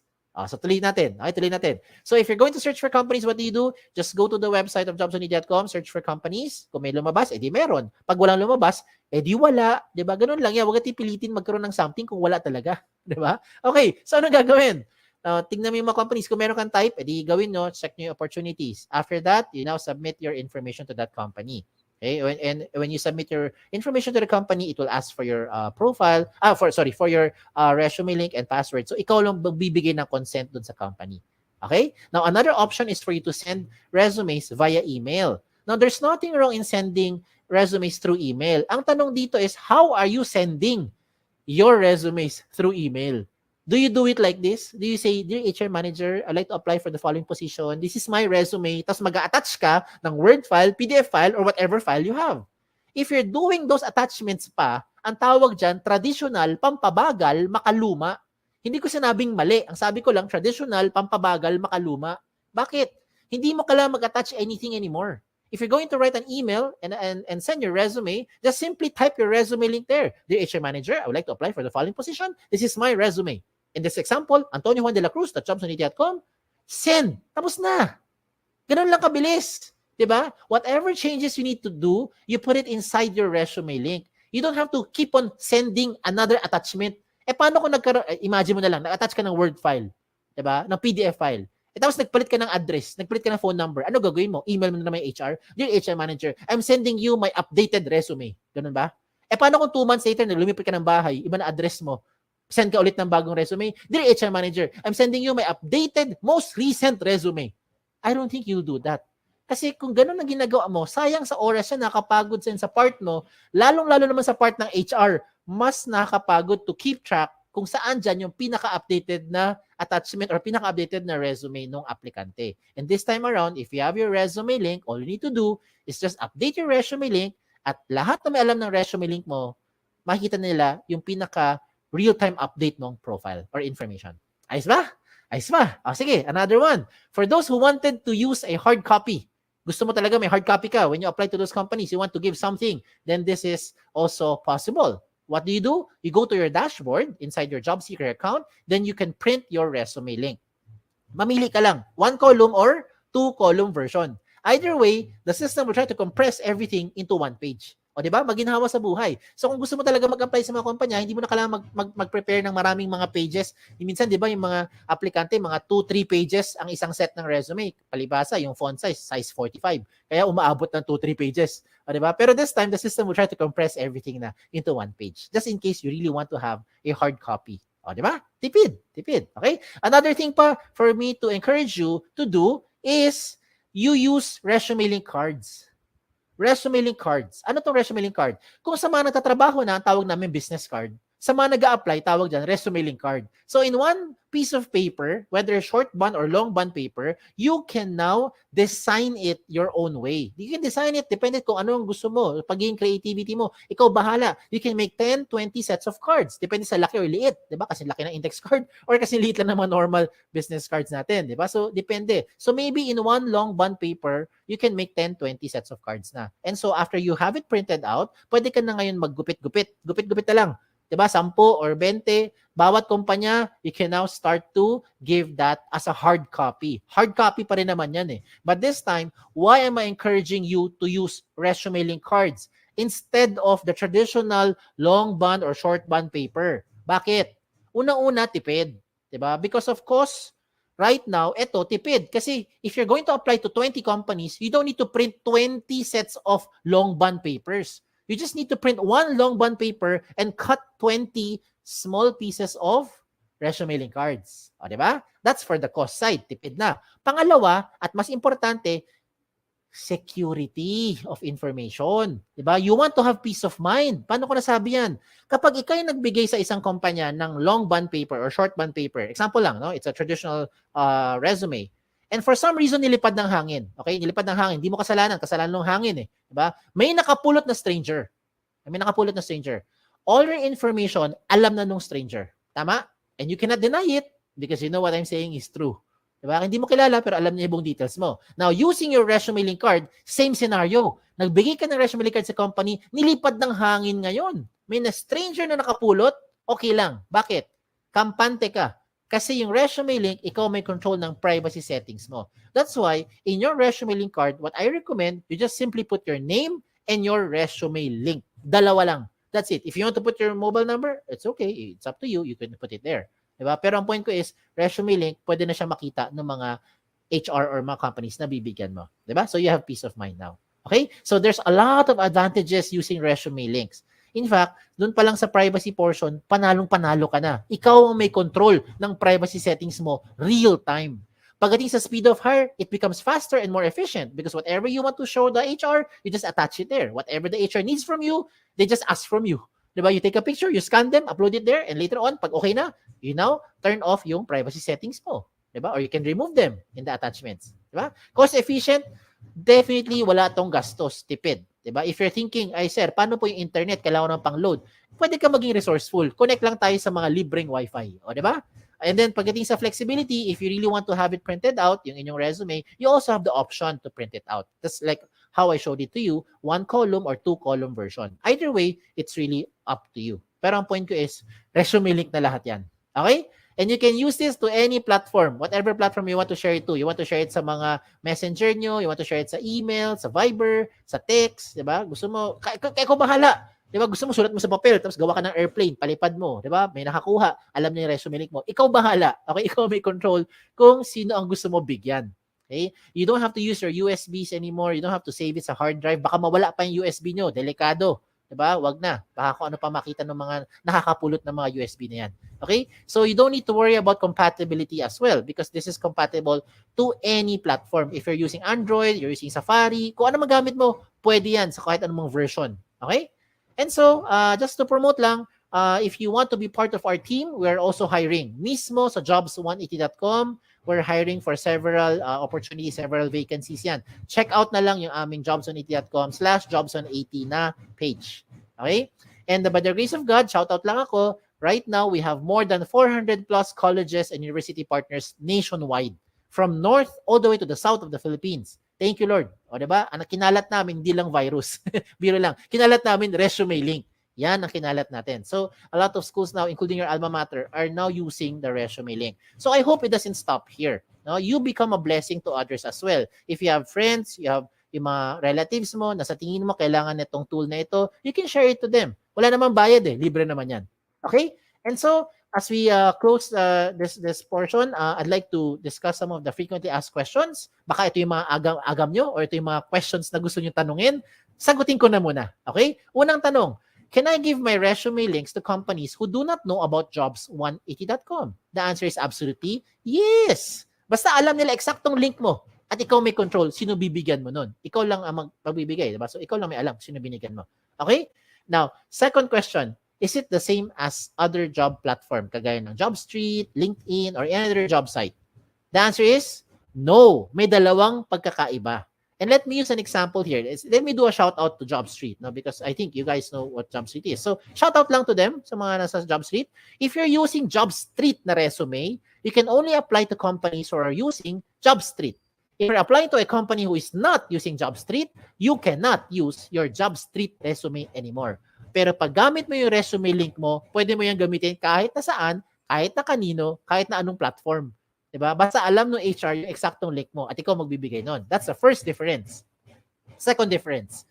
So, tuloy natin. Okay, tuloy natin. So, if you're going to search for companies, what do? Just go to the website of jobs180.com, search for companies. Kung may lumabas, edi meron. Pag walang lumabas, edi wala. Diba? Ganun lang yan. Huwag natin pilitin magkaroon ng something kung wala talaga. Diba? Okay, so ano gagawin? Tingnan mo yung mga companies. Kung meron kang type, edi gawin nyo, check nyo yung opportunities. After that, you now submit your information to that company. Okay, when you submit your information to the company, it will ask for your profile, for your resume link and password. So ikaw lang magbibigay ng consent dun sa company. Okay? Now another option is for you to send resumes via email. Now there's nothing wrong in sending resumes through email. Ang tanong dito is, how are you sending your resumes through email? Do you do it like this? Do you say, dear HR manager, I'd like to apply for the following position. This is my resume. Tapos mag-attach ka ng Word file, PDF file, or whatever file you have. If you're doing those attachments pa, ang tawag dyan, traditional, pampabagal, makaluma. Hindi ko sinabing mali. Ang sabi ko lang, traditional, pampabagal, makaluma. Bakit? Hindi mo kailangan mag-attach anything anymore. If you're going to write an email and send your resume, just simply type your resume link there. Dear HR manager, I would like to apply for the following position. This is my resume. In this example, Antonio Juan de la Cruz, jobs180.com, send. Tapos na. Ganun lang kabilis. Diba? Whatever changes you need to do, you put it inside your resume link. You don't have to keep on sending another attachment. Paano kung imagine mo na lang, nag-attach ka ng Word file, diba? Ng PDF file. Tapos nagpalit ka ng address, nagpalit ka ng phone number. Ano gagawin mo? Email mo na may HR. Dear HR manager, I'm sending you my updated resume. Ganun ba? Paano kung 2 months later, lumipat ka ng bahay, iba na address mo, send ka ulit ng bagong resume. Dear HR manager, I'm sending you my updated, most recent resume. I don't think you'll do that. Kasi kung ganun ang ginagawa mo, sayang sa oras yan, nakapagod sa part mo, lalong-lalo naman sa part ng HR, mas nakakapagod to keep track kung saan dyan yung pinaka-updated na attachment or pinaka-updated na resume ng aplikante. And this time around, if you have your resume link, all you need to do is just update your resume link at lahat na may alam ng resume link mo, makikita nila yung pinaka real-time update ng profile or information. Ayos ba? Ayos ba? Sige, another one. For those who wanted to use a hard copy, gusto mo talaga may hard copy ka when you apply to those companies, you want to give something, then this is also possible. What do? You go to your dashboard inside your job seeker account, then you can print your resume link. Mamili ka lang, 1 column or 2 column version. Either way, the system will try to compress everything into 1 page. O diba? Maginhawa sa buhay. So kung gusto mo talaga mag-apply sa mga kumpanya, hindi mo na kailangan mag-prepare ng maraming mga pages. Minsan, diba, yung mga aplikante, mga 2-3 pages ang isang set ng resume. Palibasa, yung font size 45. Kaya umaabot ng 2-3 pages. O diba? Pero this time, the system will try to compress everything na into 1 page. Just in case you really want to have a hard copy. O diba? Tipid. Okay? Another thing pa for me to encourage you to do is you use resume link cards. Resume link cards. Ano tong resume link card? Kung sa mga nagtatrabaho na, tawag namin business card. Sa mga nag-a-apply, tawag dyan, resume link card. So in one piece of paper, whether short bond or long bond paper, you can now design it your own way. You can design it, depende kung ano ang gusto mo, pagiging creativity mo. Ikaw bahala. You can make 10, 20 sets of cards. Depende sa laki or liit. Diba? Kasi laki ng index card or kasi liit lang ng mga normal business cards natin. Diba? So, depende. So, maybe in one long bond paper, you can make 10, 20 sets of cards na. And so, after you have it printed out, pwede ka na ngayon maggupit-gupit. Gupit-gupit na lang. Diba? 10 or 20, bawat kumpanya, you can now start to give that as a hard copy. Hard copy pa rin naman yan eh. But this time, why am I encouraging you to use resume link cards instead of the traditional long bond or short bond paper? Bakit? Una-una, tipid. Diba? Because of course, right now, eto, tipid. Kasi if you're going to apply to 20 companies, you don't need to print 20 sets of long bond papers. You just need to print one long bond paper and cut 20 small pieces of resume link cards. O, di ba? That's for the cost side. Tipid na. Pangalawa, at mas importante, security of information. Diba? You want to have peace of mind. Paano ko nasabi yan? Kapag ikaw yung nagbigay sa isang kumpanya ng long bond paper or short bond paper, example lang, no? It's a traditional resume. And for some reason, nilipad ng hangin. Okay? Nilipad ng hangin. Hindi mo kasalanan. Kasalanan ng hangin eh. Diba? May nakapulot na stranger. All your information, alam na nung stranger. Tama? And you cannot deny it because you know what I'm saying is true. Diba? Hindi mo kilala pero alam niya yung details mo. Now, using your resume link card, same scenario. Nagbigay ka ng resume link card sa company, nilipad ng hangin ngayon. May na stranger na nakapulot, okay lang. Bakit? Kampante ka. Kasi yung resume link, ikaw may control ng privacy settings mo. That's why, in your resume link card, what I recommend, you just simply put your name and your resume link. Dalawa lang. That's it. If you want to put your mobile number, it's okay. It's up to you. You can put it there. Diba? Pero ang point ko is, resume link, pwede na siya makita ng mga HR or mga companies na bibigyan mo. Diba? So you have peace of mind now. Okay? So there's a lot of advantages using resume links. In fact, dun pa lang sa privacy portion, panalong-panalo ka na. Ikaw ang may control ng privacy settings mo real time. Pagdating sa speed of hire, it becomes faster and more efficient because whatever you want to show the HR, you just attach it there. Whatever the HR needs from you, they just ask from you. Diba? You take a picture, you scan them, upload it there, and later on, pag okay na, you now turn off yung privacy settings mo. Diba? Or you can remove them in the attachments. Diba? Cost efficient, definitely wala tong gastos, tipid. Diba? If you're thinking, ay sir, paano po yung internet, kailangan ng pang-load? Pwede ka maging resourceful. Connect lang tayo sa mga libreng wifi. O, diba? And then, pagdating sa flexibility, if you really want to have it printed out, yung inyong resume, you also have the option to print it out. That's like how I showed it to you, 1 column or 2 column version. Either way, it's really up to you. Pero ang point ko is, resume link na lahat yan. Okay? And you can use this to any platform, whatever platform you want to share it to. You want to share it sa mga messenger nyo, you want to share it sa email, sa Viber, sa text, diba? Gusto mo, kaya ko bahala. Diba? Gusto mo, sulat mo sa papel, tapos gawa ka ng airplane, palipad mo, diba? May nakakuha, alam niya yung resume link mo. Ikaw bahala. Okay? Ikaw may control kung sino ang gusto mo bigyan. Okay? You don't have to use your USBs anymore. You don't have to save it sa hard drive. Baka mawala pa yung USB nyo. Delikado. Diba? Wag na. Baka kung ano pa makita ng mga nakakapulot ng mga USB na yan. Okay? So you don't need to worry about compatibility as well because this is compatible to any platform. If you're using Android, you're using Safari, kung ano magamit mo, pwede yan sa kahit anong version. Okay? And so, just to promote lang, if you want to be part of our team, we're also hiring. Mismo sa jobs180.com, we're hiring for several opportunities, several vacancies yan. Check out na lang yung aming jobs180.com/jobs180 na page. Okay? And by the grace of God, shout out lang ako, right now we have more than 400 plus colleges and university partners nationwide, from north all the way to the south of the Philippines. Thank you, Lord. O, diba? Ang kinalat namin, hindi lang virus. Biro lang. Kinalat namin resume link. Yan ang kinalat natin. So, a lot of schools now, including your alma mater, are now using the resume link. So, I hope it doesn't stop here. No? You become a blessing to others as well. If you have friends, you have yung mga relatives mo, na sa tingin mo kailangan nitong tool na ito, you can share it to them. Wala namang bayad eh. Libre naman yan. Okay? And so, as we close this portion, I'd like to discuss some of the frequently asked questions. Baka ito yung mga agam nyo or ito yung mga questions na gusto nyo tanungin. Sagutin ko na muna. Okay? Unang tanong, can I give my resume links to companies who do not know about jobs180.com? The answer is absolutely yes. Basta alam nila eksaktong link mo at ikaw may control, sino bibigyan mo nun. Ikaw lang ang magbibigay. Diba? So, ikaw lang may alam sino binigyan mo. Okay? Now, second question, is it the same as other job platform, kagaya ng JobStreet, LinkedIn, or any other job site? The answer is no. May dalawang pagkakaiba. And let me use an example here. Let me do a shout out to JobStreet, no? Because I think you guys know what JobStreet is. So, shout out lang to them sa mga nasa JobStreet. If you're using JobStreet na resume, you can only apply to companies who are using JobStreet. If you're applying to a company who is not using JobStreet, you cannot use your JobStreet resume anymore. Pero pag gamit mo yung resume link mo, pwede mo yung gamitin kahit na saan, kahit na kanino, kahit na anong platform. Diba? Basta alam ng HR yung eksaktong link mo at ikaw magbibigay nun. That's the first difference. Second difference,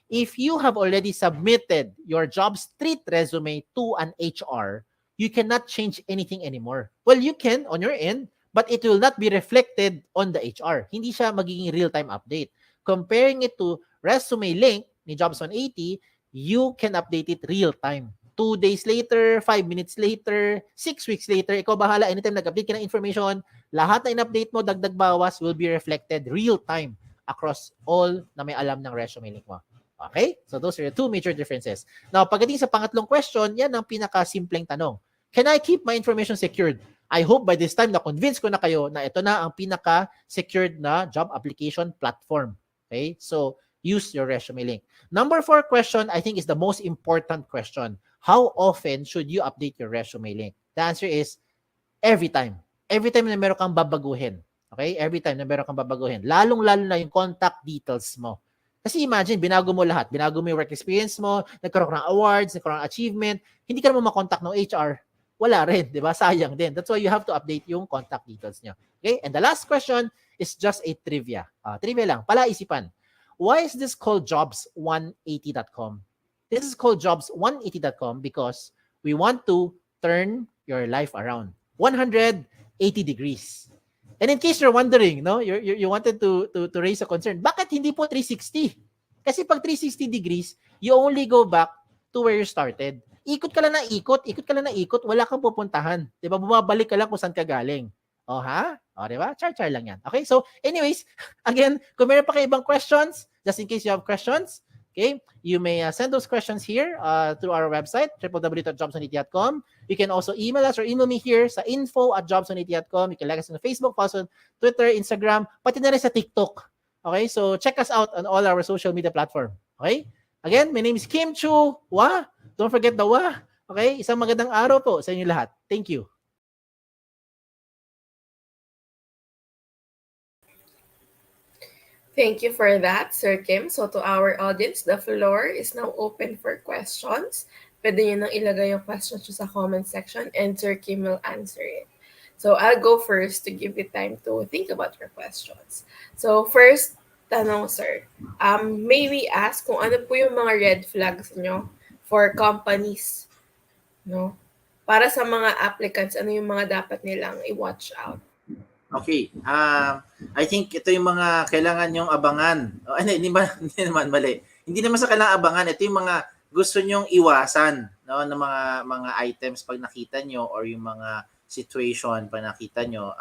if you have already submitted your JobStreet resume to an HR, you cannot change anything anymore. Well, you can on your end, but it will not be reflected on the HR. Hindi siya magiging real-time update. Comparing it to resume link ni Jobs 180, you can update it real time 2 days later, 5 minutes later, 6 weeks later, ikaw bahala. Anytime nag-update ka ng information, lahat na in-update mo, dagdag bawas, will be reflected real time across all na may alam ng ResumeLink mo. Okay? So those are the two major differences. Now, pagdating sa pangatlong question, yan ang pinaka-simpleng tanong. Can I keep my information secured? I hope by this time na-convince ko na kayo na ito na ang pinaka-secured na job application platform. Okay? So, use your ResumeLink. Number 4 question, I think, is the most important question. How often should you update your ResumeLink? The answer is every time. Every time na meron kang babaguhin. Okay? Every time na meron kang babaguhin. Lalong-lalo na yung contact details mo. Kasi imagine, binago mo lahat. Binago mo yung work experience mo, nagkaroon ng awards, nagkaroon ng achievement, hindi ka naman makontak ng HR. Wala rin, di ba? Sayang din. That's why you have to update yung contact details nyo. Okay? And the last question is just a trivia. Trivia lang, palaisipan. Why is this called jobs180.com? This is called jobs180.com because we want to turn your life around 180 degrees. And in case you're wondering, no, you wanted to raise a concern, bakit hindi po 360? Kasi pag 360 degrees, you only go back to where you started. Ikot ka lang na ikot, wala kang pupuntahan. 'Di ba? Bumabalik ka lang kung saan ka galing. Oh, ha? Oh, 'di ba? Char-char lang 'yan. Okay? So, anyways, again, kung meron pa kayo ibang questions, just in case you have questions, okay, you may send those questions here through our website, www.jobs180.com. You can also email us or email me here sa info@jobs180.com. You can like us on Facebook, follow us on Twitter, Instagram, pati na rin sa TikTok. Okay, so check us out on all our social media platform. Okay? Again, my name is Kim Chua. Don't forget the wa. Okay? Isang magandang araw po sa inyo lahat. Thank you. Thank you for that, Sir Kim. So to our audience, the floor is now open for questions. Pwede nyo nang ilagay yung questions sa comment section and Sir Kim will answer it. So I'll go first to give you time to think about your questions. So first, tanong sir, may we ask kung ano po yung mga red flags nyo for companies, no? Para sa mga applicants, ano yung mga dapat nilang i-watch out? Okay. I think ito yung mga kailangan yung abangan. Hindi naman mali. Hindi naman sa kailangan abangan. Ito yung mga gusto nyong iwasan, no, ng mga items pag nakita nyo or yung mga situation pag nakita nyo,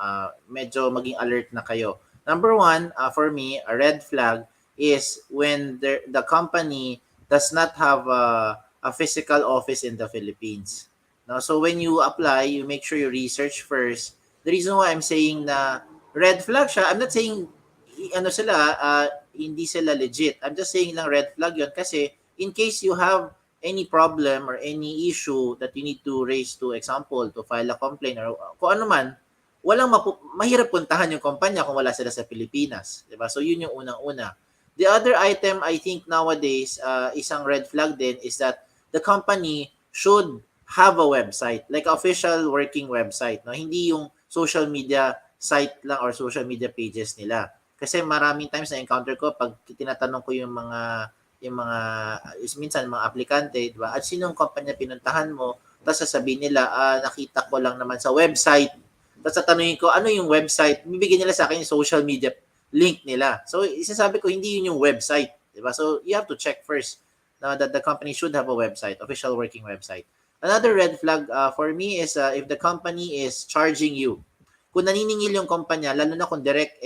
medyo maging alert na kayo. Number 1, for me, a red flag is when the company does not have a physical office in the Philippines. No, so when you apply, you make sure you research first. The reason why I'm saying na red flag siya, I'm not saying hindi sila legit. I'm just saying lang red flag yun kasi in case you have any problem or any issue that you need to raise, to example, to file a complaint or kung ano man, mahirap puntahan yung kumpanya kung wala sila sa Pilipinas. Diba? So yun yung unang-una. The other item I think nowadays, isang red flag din is that the company should have a website, like official working website. No? Hindi yung social media site lang or social media pages nila. Kasi maraming times na-encounter ko pag tinatanong ko yung minsan mga aplikante, di ba? At sinong kumpanya pinuntahan mo? Tapos sasabihin nila, nakita ko lang naman sa website. Tapos tatanungin ko, ano yung website? Bibigyan nila sa akin yung social media link nila. So, isasabi ko, hindi yun yung website. Di ba? So, you have to check first that the company should have a website, official working website. Another red flag for me is if the company is charging you. Kung naniningil yung kumpanya, lalo na kung direct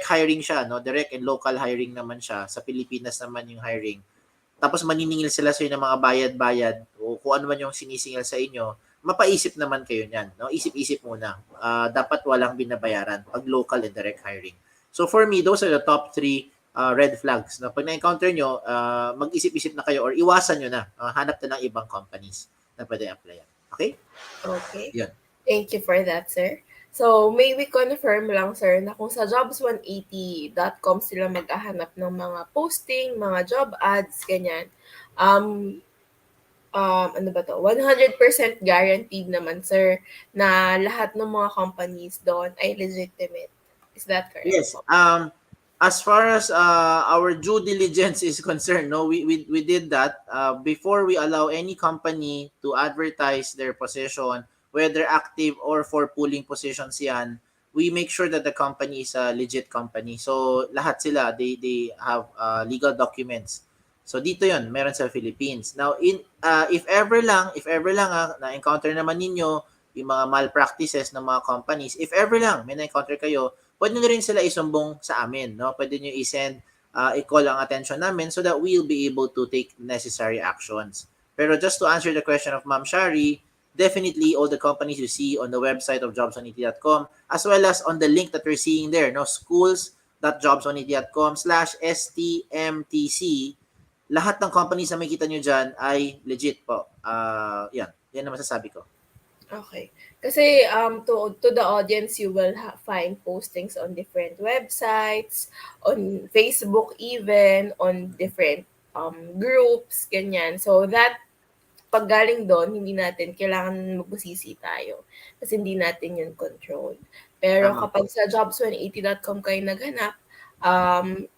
hiring siya, no? Direct and local hiring naman siya. Sa Pilipinas naman yung hiring. Tapos maniningil sila sa inyo ng mga bayad-bayad o kung ano man yung sinisingil sa inyo, mapaisip naman kayo niyan, no? Isip-isip muna. Dapat walang binabayaran pag local and direct hiring. So for me, those are the top 3 red flags. Na pag na-encounter nyo, mag-isip-isip na kayo or iwasan nyo na. Hanap na ng ibang companies na pwede applyan. Okay? Okay. Yan. Thank you for that, sir. So, may we confirm lang, sir, na kung sa jobs180.com sila maghahanap ng mga posting, mga job ads, ganyan, ano ba to? 100% guaranteed naman, sir, na lahat ng mga companies doon ay legitimate. Is that correct? Yes. As far as our due diligence is concerned, no, we did that before we allow any company to advertise their position, whether active or for pooling positions yan, we make sure that the company is a legit company. So lahat sila, they have legal documents. So dito 'yon, meron sa Philippines. Now if ever lang na-encounter naman ninyo yung mga malpractices ng mga companies, if ever lang may na-encounter kayo, pwede nyo rin sila isumbong sa amin, no? Pwede nyo i-send, i-call ang attention namin so that we'll be able to take necessary actions. Pero just to answer the question of Ma'am Shari, definitely all the companies you see on the website of jobs180.com, as well as on the link that we're seeing there, no, schools.jobs180.com/STMTC, lahat ng companies na makikita nyo dyan ay legit po. Yan ang masasabi ko. Okay. Kasi to the audience, you will find postings on different websites, on Facebook even, on different groups, ganyan. So that pag galing doon, hindi natin kailangan magbusisi tayo kasi hindi natin yun control. Pero Tama kapag sa jobs180.com kayo naghanap,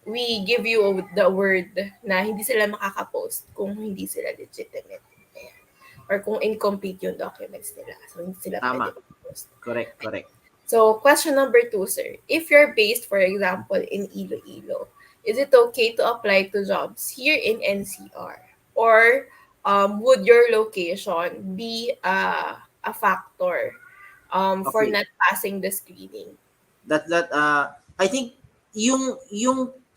we give you the word na hindi sila makaka-post kung hindi sila legitimate. Ayan. Or kung incomplete yung documents nila. So, hindi sila Tama. pwede mag-post. Correct. So, question number 2, sir. If you're based, for example, in Iloilo, is it okay to apply to jobs here in NCR? Or would your location be a factor for Okay. not passing the screening? That I think yung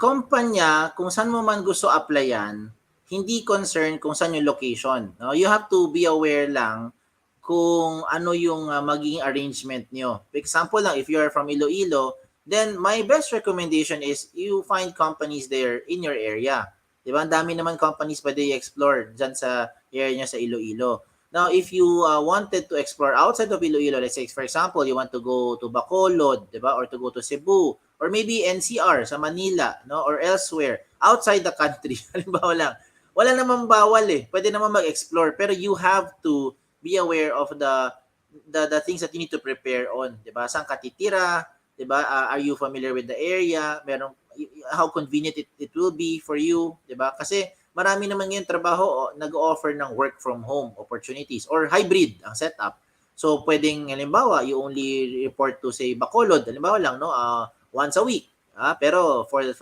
kumpanya kung saan mo man gusto applyan, hindi concern kung saan yung location, no? You have to be aware lang kung ano yung magiging arrangement nyo. For example lang, if you are from Iloilo, then my best recommendation is you find companies there in your area. Diba? Ang dami naman companies pwede i-explore dyan sa area niya sa Iloilo. Now, if you wanted to explore outside of Iloilo, let's say, for example, you want to go to Bacolod, diba? Or to go to Cebu, or maybe NCR sa Manila, no? Or elsewhere, outside the country, halimbawa lang, wala namang bawal eh. Pwede naman mag-explore, pero you have to be aware of the things that you need to prepare on, 'di ba? Saan ka titira, 'di ba? Are you familiar with the area? How convenient it will be for you, 'di ba? Kasi marami naman ngayon trabaho nag-o-offer ng work from home opportunities or hybrid ang setup. So pwedeng halimbawa, you only report to say Bacolod, halimbawa lang, no, once a week. Pero for the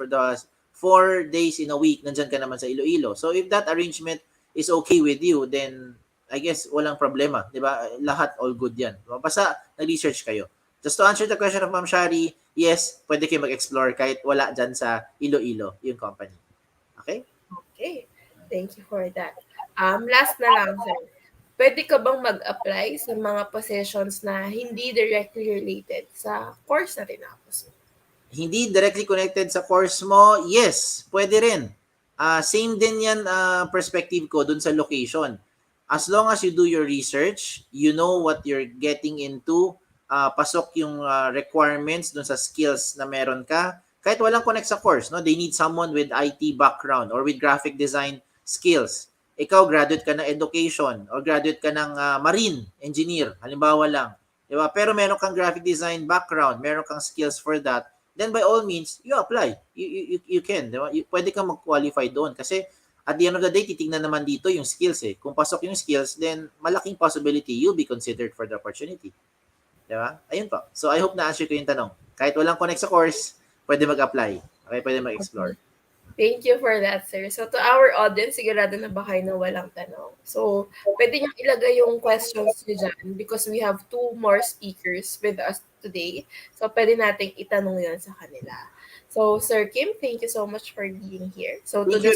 4 days in a week nandiyan ka naman sa Iloilo. So if that arrangement is okay with you, then I guess walang problema, 'di ba? Lahat all good 'yan. Basta nag-research kayo. Just to answer the question of Ma'am Shari, yes, pwede kayo mag-explore kahit wala dyan sa Iloilo, yung company. Okay? Okay. Thank you for that. Last na lang, sir. Pwede ka bang mag-apply sa mga positions na hindi directly related sa course na tinapos mo? Hindi directly connected sa course mo, yes, pwede rin. Same din yan perspective ko dun sa location. As long as you do your research, you know what you're getting into, pasok yung requirements dun sa skills na meron ka, kahit walang connect sa course, no? They need someone with IT background or with graphic design skills. Ikaw, graduate ka ng education or graduate ka ng marine engineer, halimbawa lang. Diba? Pero meron kang graphic design background, meron kang skills for that, then by all means, you apply. You can. Diba? Pwede kang mag-qualify doon kasi at the end of the day, titingnan naman dito yung skills eh. Kung pasok yung skills, then malaking possibility you'll be considered for the opportunity. Diba? Ayun po. So I hope na-answer ko yung tanong. Kahit walang connect sa course, pwede mag-apply. Okay, pwede mag-explore. Thank you for that, sir. So to our audience, sigurado na ba kayo na walang tanong? So, pwede nyo ilagay yung questions nyo dyan because we have 2 more speakers with us today. So, pwede nating itanong yun sa kanila. So, Sir Kim, thank you so much for being here. So, Thank you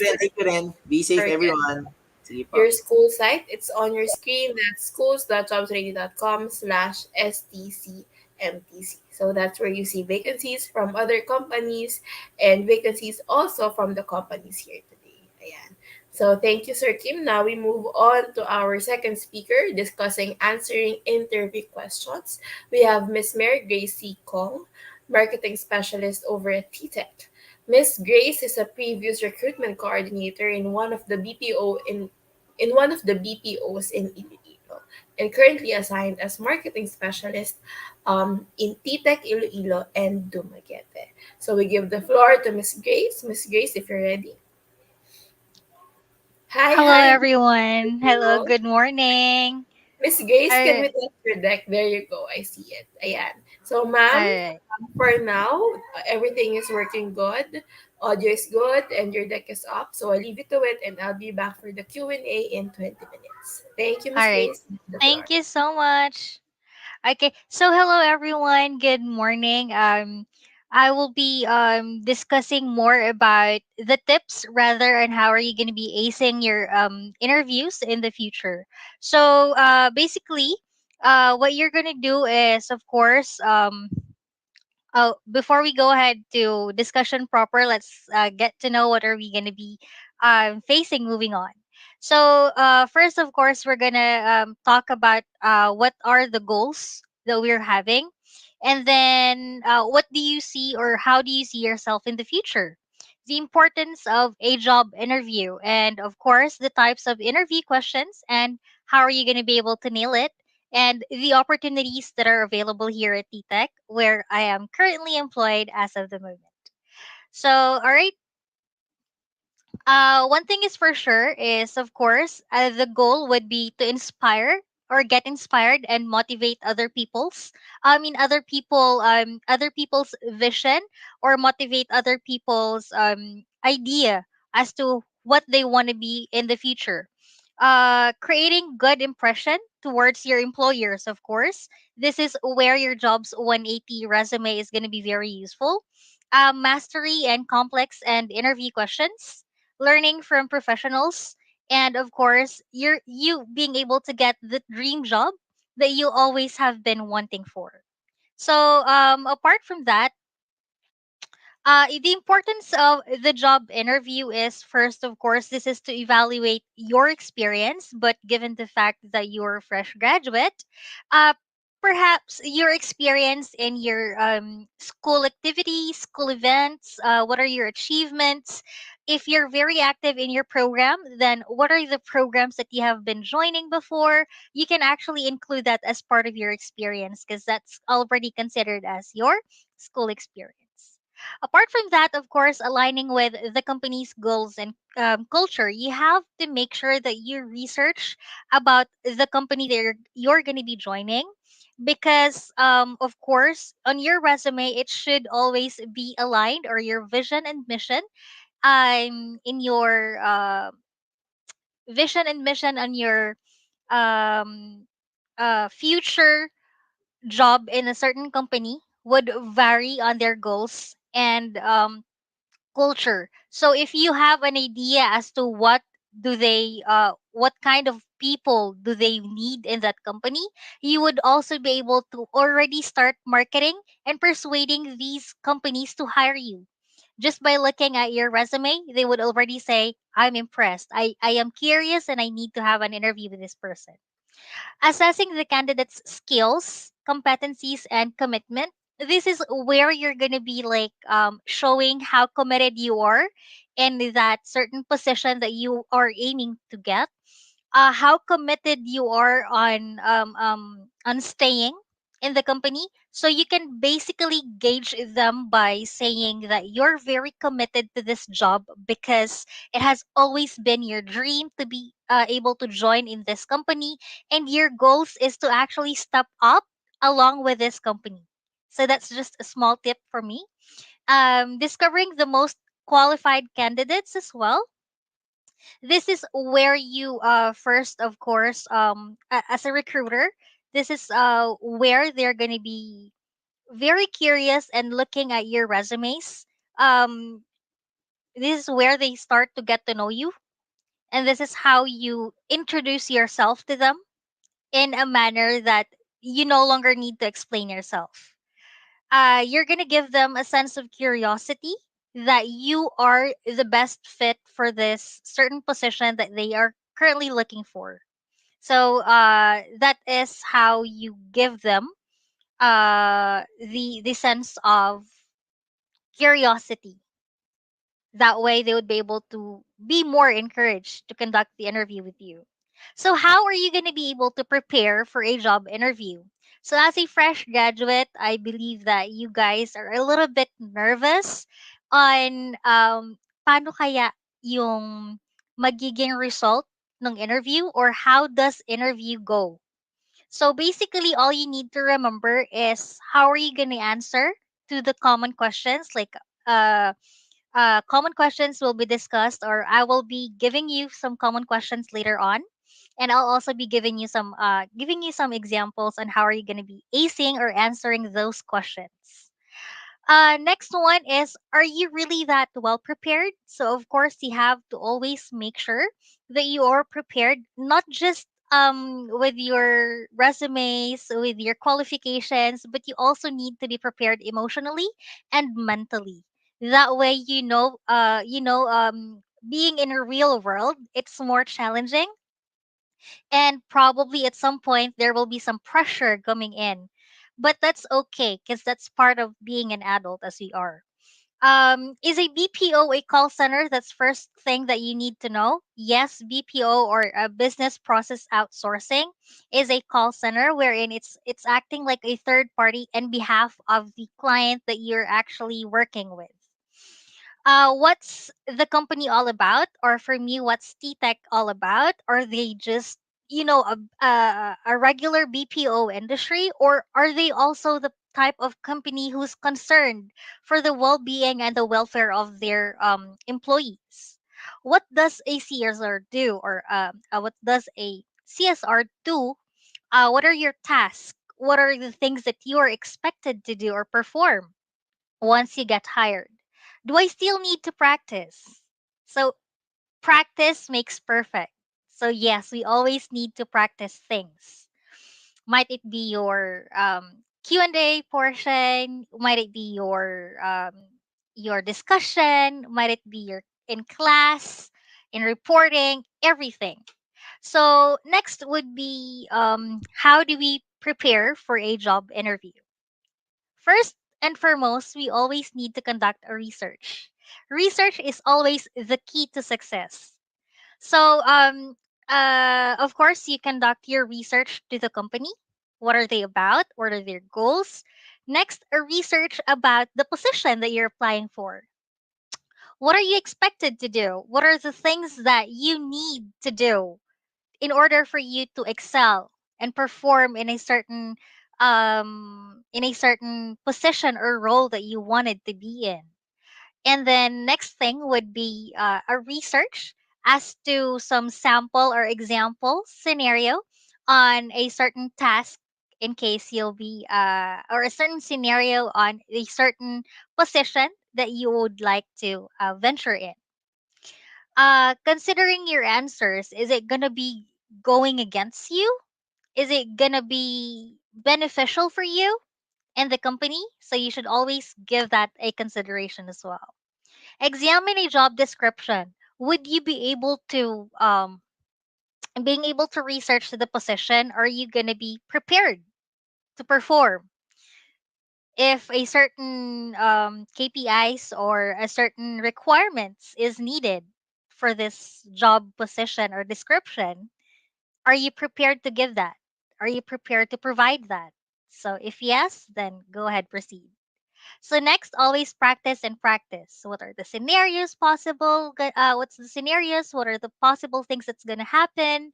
rin. Be safe, everyone. Sige po. Your school site, it's on your screen. That's schools.jobsradio.com/STCMTC. So that's where you see vacancies from other companies and vacancies also from the companies here today. Ayan. So thank you, Sir Kim. Now we move on to our second speaker discussing answering interview questions. We have Miss Mary Grace C. Kong, marketing specialist over at TTEC. Miss Grace is a previous recruitment coordinator in one of the BPOs in Iloilo and currently assigned as marketing specialist in TTEC Iloilo and Dumaguete. So we give the floor to Miss Grace. Miss Grace, if you're ready. Hello, everyone. Hello, good morning. Miss Grace, can we Alright. test your deck? There you go. I see it. Ayan. So, ma'am, Alright. for now, everything is working good. Audio is good, and your deck is up. So, I'll leave you to it, and I'll be back for the Q&A in 20 minutes. Thank you, Miss Alright. Grace. The floor. Thank you so much. Okay, so hello everyone. Good morning. I will be discussing more about the tips rather and how are you going to be acing your interviews in the future. So basically, what you're going to do is, of course, oh, before we go ahead to discussion proper, let's get to know what are we going to be facing moving on. So first, of course, we're going to talk about what are the goals that we're having. And then what do you see or how do you see yourself in the future? The importance of a job interview. And of course, the types of interview questions and how are you going to be able to nail it, and the opportunities that are available here at TTEC, where I am currently employed as of the moment. So, all right, one thing is for sure is, of course, the goal would be to inspire or get inspired and motivate other people's vision, or motivate other people's idea as to what they want to be in the future. Creating good impression towards your employers, of course. This is where your job's 180 resume is going to be very useful. Mastery and complex and interview questions, learning from professionals, and of course you being able to get the dream job that you always have been wanting for. So apart from that, the importance of the job interview is first, of course, this is to evaluate your experience, but given the fact that you're a fresh graduate, uh, perhaps your experience in your school activities, school events, what are your achievements? If you're very active in your program, then what are the programs that you have been joining before? You can actually include that as part of your experience because that's already considered as your school experience. Apart from that, of course, aligning with the company's goals and culture, you have to make sure that you research about the company that you're going to be joining. Because, of course, on your resume, it should always be aligned, or your vision and mission in your vision and mission on your um, future job in a certain company would vary on their goals and culture. So if you have an idea as to what kind of people do they need in that company, you would also be able to already start marketing and persuading these companies to hire you. Just by looking at your resume, they would already say, I'm impressed. I am curious and I need to have an interview with this person. Assessing the candidate's skills, competencies, and commitment. This is where you're going to be like showing how committed you are in that certain position that you are aiming to get, how committed you are on staying in the company. So you can basically gauge them by saying that you're very committed to this job because it has always been your dream to be able to join in this company, and your goals is to actually step up along with this company. So that's just a small tip for me. Discovering the most qualified candidates as well. This is where you first, of course, as a recruiter, this is where they're going to be very curious and looking at your resumes. um this is where they start to get to know you, and this is how you introduce yourself to them in a manner that you no longer need to explain yourself. You're going to give them a sense of curiosity that you are the best fit for this certain position that they are currently looking for. So that is how you give them the sense of curiosity. That way, they would be able to be more encouraged to conduct the interview with you. So, how are you going to be able to prepare for a job interview? So, as a fresh graduate, I believe that you guys are a little bit nervous on paano kaya yung magiging result ng interview, or how does interview go. So basically, all you need to remember is how are you going to answer to the common questions, like uh, common questions will be discussed, or I will be giving you some common questions later on, and I'll also be giving you some examples on how are you going to be acing or answering those questions. Next one is, are you really that well prepared? So of course you have to always make sure that you are prepared, not just with your resumes, with your qualifications, but you also need to be prepared emotionally and mentally. That way, being in a real world, it's more challenging, and probably at some point there will be some pressure coming in. But that's okay because that's part of being an adult as we are. Is a BPO a call center? That's first thing that you need to know. Yes, BPO, or a business process outsourcing, is a call center wherein it's acting like a third party in behalf of the client that you're actually working with. What's the company all about? Or for me, what's TTEC all about? Are they just, a regular BPO industry, or are they also the type of company who's concerned for the well-being and the welfare of their employees? What does a CSR do, or what does a CSR do? What are your tasks? What are the things that you are expected to do or perform once you get hired? Do I still need to practice? So, practice makes perfect. So, yes, we always need to practice things. Might it be your Q&A portion, might it be your discussion, might it be your in class, in reporting, everything. So, next would be, how do we prepare for a job interview? First and foremost, we always need to conduct a research. Research is always the key to success. So, of course, you conduct your research to the company. What are they about? What are their goals? Next, a research about the position that you're applying for. What are you expected to do? What are the things that you need to do in order for you to excel and perform in a certain position or role that you wanted to be in? And then next thing would be a research as to some sample or example scenario on a certain task, in case you'll be or a certain scenario on a certain position that you would like to venture in. Considering your answers, is it gonna be going against you? Is it gonna be beneficial for you and the company? So you should always give that a consideration as well. Examine a job description. Would you be able to being able to research the position? Are you gonna be prepared to perform? If a certain KPIs or a certain requirements is needed for this job position or description, are you prepared to give that? Are you prepared to provide that? So if yes, then go ahead, proceed. So next, always practice and practice. What are the scenarios possible? What's the scenarios? What are the possible things that's gonna happen?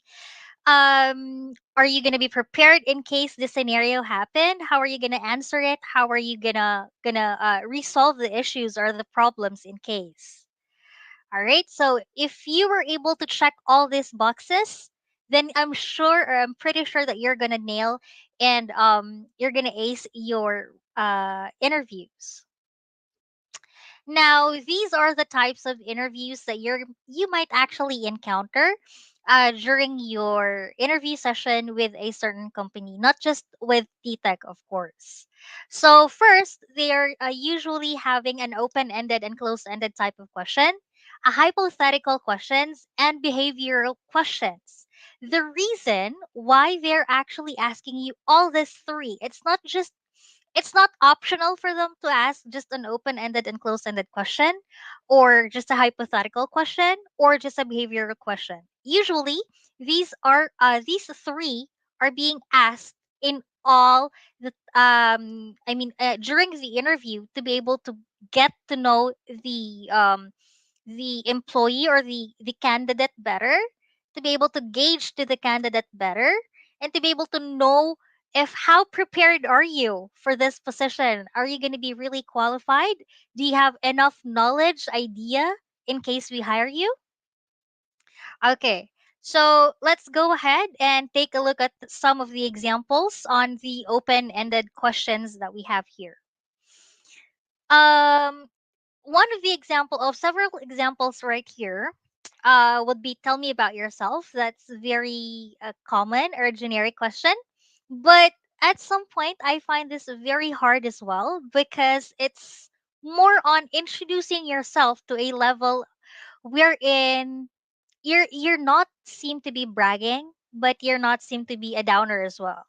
Are you gonna be prepared in case the scenario happened? How are you gonna answer it? How are you gonna resolve the issues or the problems in case? All right. So if you were able to check all these boxes, then I'm sure, or I'm pretty sure that you're gonna nail and you're gonna ace your interviews. Now, these are the types of interviews that you might actually encounter during your interview session with a certain company, not just with TTEC, of course. So, first, they are usually having an open-ended and closed-ended type of question, a hypothetical questions, and behavioral questions. The reason why they're actually asking you all these three, it's not optional for them to ask just an open-ended and closed-ended question, or just a hypothetical question, or just a behavioral question. Usually these three are being asked in all the during the interview, to be able to get to know the employee or the candidate better, to be able to gauge to the candidate better, and to be able to know if how prepared are you for this position. Are you going to be really qualified? Do you have enough knowledge, idea in case we hire you? Okay. So let's go ahead and take a look at some of the examples on the open-ended questions that we have here. Um, One of the example of several examples right here would be tell me about yourself. That's very common or generic question. But at some point, I find this very hard as well because it's more on introducing yourself to a level wherein you're not seem to be bragging, but you're not seem to be a downer as well.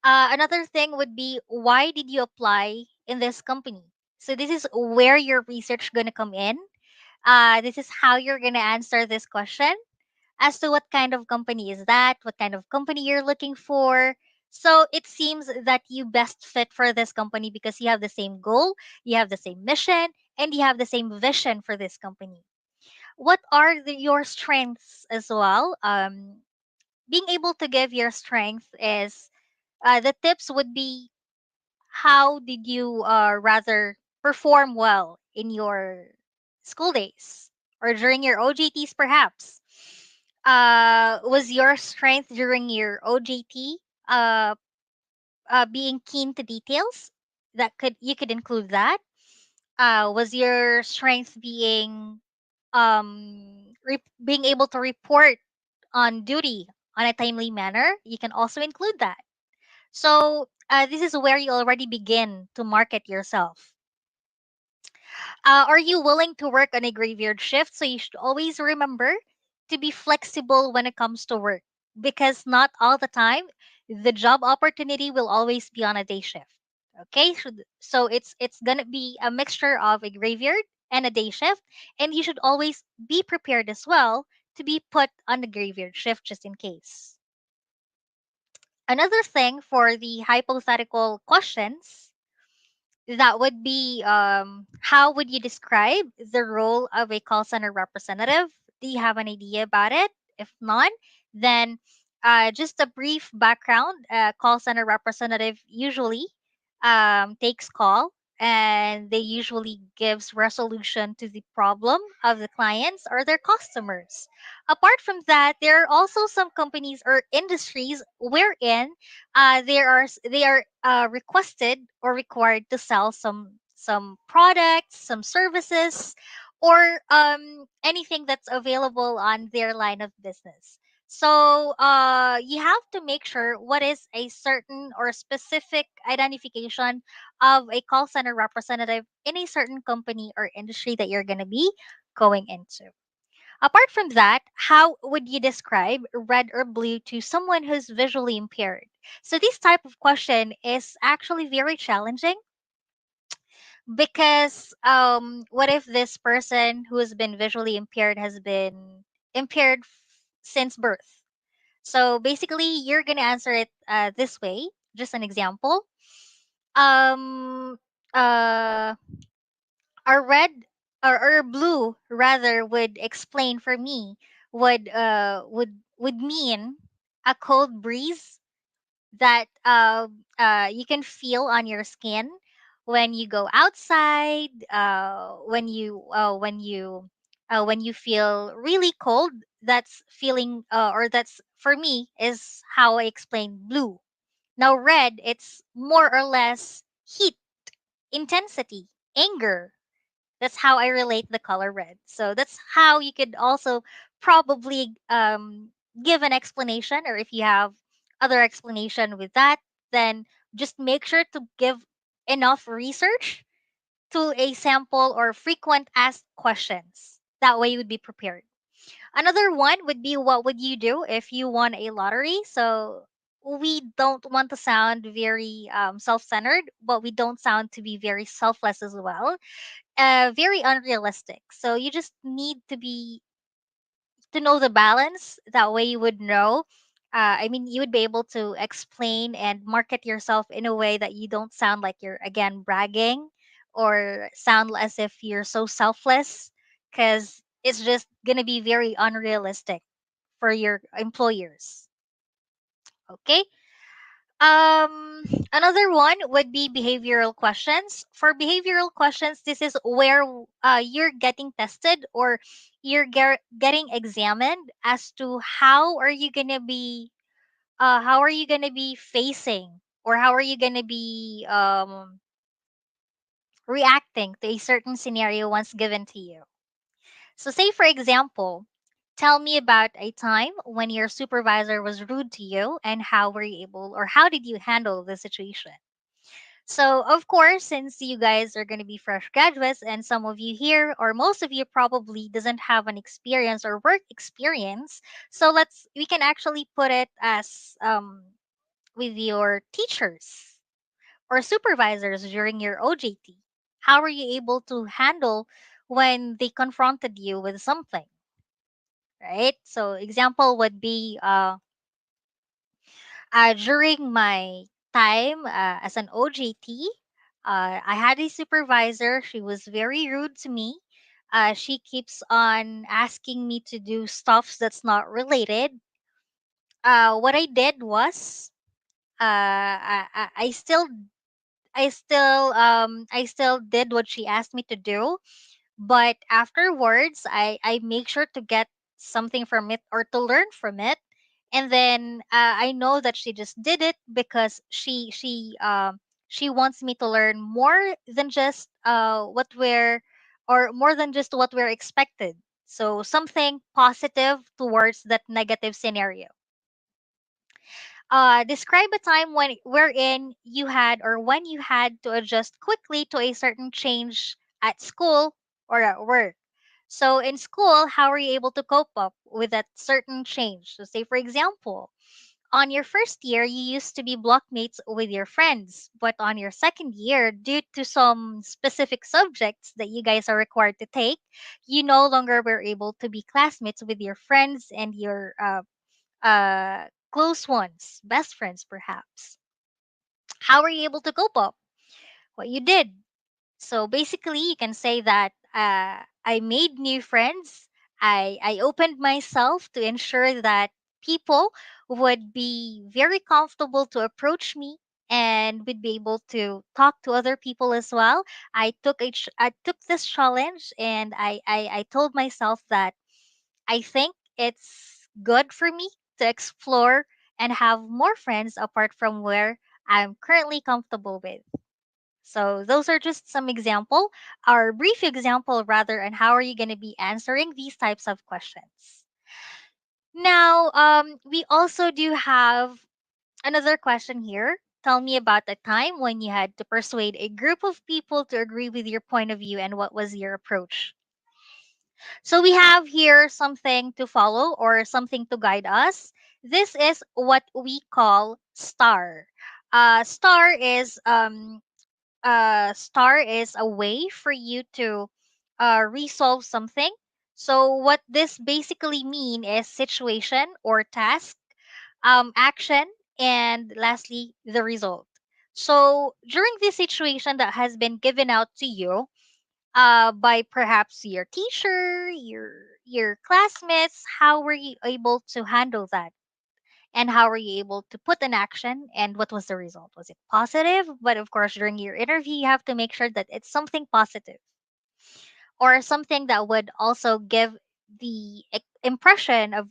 Another thing would be why did you apply in this company? So this is where your research gonna come in. This is how you're gonna answer this question as to what kind of company is that, what kind of company you're looking for. So it seems that you best fit for this company because you have the same goal, you have the same mission, and you have the same vision for this company. What are your strengths as well? Being able to give your strength is the tips would be how did you rather perform well in your school days or during your OJTs perhaps? Was your strength during your OJT uh, being keen to details? That could you could include that. Was your strength being being able to report on duty on a timely manner? You can also include that. So this is where you already begin to market yourself. Are you willing to work on a graveyard shift? So you should always remember to be flexible when it comes to work because not all the time the job opportunity will always be on a day shift. Okay, so it's gonna be a mixture of a graveyard and a day shift, and you should always be prepared as well to be put on the graveyard shift just in case. Another thing for the hypothetical questions that would be how would you describe the role of a call center representative? Do you have an idea about it? If not, then just a brief background. Call center representative usually takes call and they usually gives resolution to the problem of the clients or their customers. Apart from that, there are also some companies or industries wherein they are requested or required to sell some products, some services, or anything that's available on their line of business. So you have to make sure what is a certain or specific identification of a call center representative in a certain company or industry that you're going to be going into. Apart from that, how would you describe red or blue to someone who's visually impaired? So this type of question is actually very challenging because what if this person who has been visually impaired has been impaired since birth? So basically, you're gonna answer it this way. Just an example. Um, uh, a red or blue rather would explain for me would mean a cold breeze that you can feel on your skin when you go outside when you feel really cold. That's feeling or that's for me is how I explain blue. Now red, it's more or less heat, intensity, anger. That's how I relate the color red. So that's how you could also probably give an explanation, or if you have other explanation with that, then just make sure to give enough research to a sample or frequent asked questions. That way you would be prepared. Another one would be what would you do if you won a lottery? So we don't want to sound very self-centered, but we don't sound to be very selfless as well, very unrealistic. So you just need to know the balance. That way you would know. I mean, you would be able to explain and market yourself in a way that you don't sound like you're again bragging or sound as if you're so selfless, because it's just gonna be very unrealistic for your employers. Okay. Another one would be behavioral questions. For behavioral questions, this is where you're getting tested, or you're getting examined as to how are you gonna be facing, or how are you gonna be reacting to a certain scenario once given to you. So, say for example, tell me about a time when your supervisor was rude to you, and how were you able, or how did you handle the situation? So, of course, since you guys are going to be fresh graduates, and some of you here, or most of you probably doesn't have an experience or work experience, so we can actually put it as with your teachers or supervisors during your OJT. How were you able to handle when they confronted you with something, right? So, example would be during my time as an OJT, I had a supervisor. She was very rude to me. She keeps on asking me to do stuff that's not related. What I did was, I still did what she asked me to do, but afterwards I make sure to get something from it, or to learn from it. And then I know that she just did it because she wants me to learn more than just more than just what we're expected. So something positive towards that negative scenario. Describe a time wherein you had, or when you had to adjust quickly to a certain change at school or at work. So in school, how are you able to cope up with that certain change? So say for example, on your first year, you used to be blockmates with your friends, but on your second year, due to some specific subjects that you guys are required to take, you no longer were able to be classmates with your friends and your close ones, best friends perhaps. How are you able to cope up? What you did. So basically, you can say that I made new friends. I opened myself to ensure that people would be very comfortable to approach me, and would be able to talk to other people as well. I took this challenge, and I told myself that I think it's good for me to explore and have more friends apart from where I'm currently comfortable with. So those are just some example, or brief example rather, on how are you going to be answering these types of questions. Now, we also do have another question here. Tell me about the time when you had to persuade a group of people to agree with your point of view, and what was your approach. So we have here something to follow, or something to guide us. This is what we call STAR. STAR is STAR is a way for you to resolve something. So what this basically mean is situation or task, action, and lastly the result. So during this situation that has been given out to you by perhaps your teacher, your classmates, how were you able to handle that? And how were you able to put an action, and what was the result? Was it positive? But of course, during your interview, you have to make sure that it's something positive, or something that would also give the impression of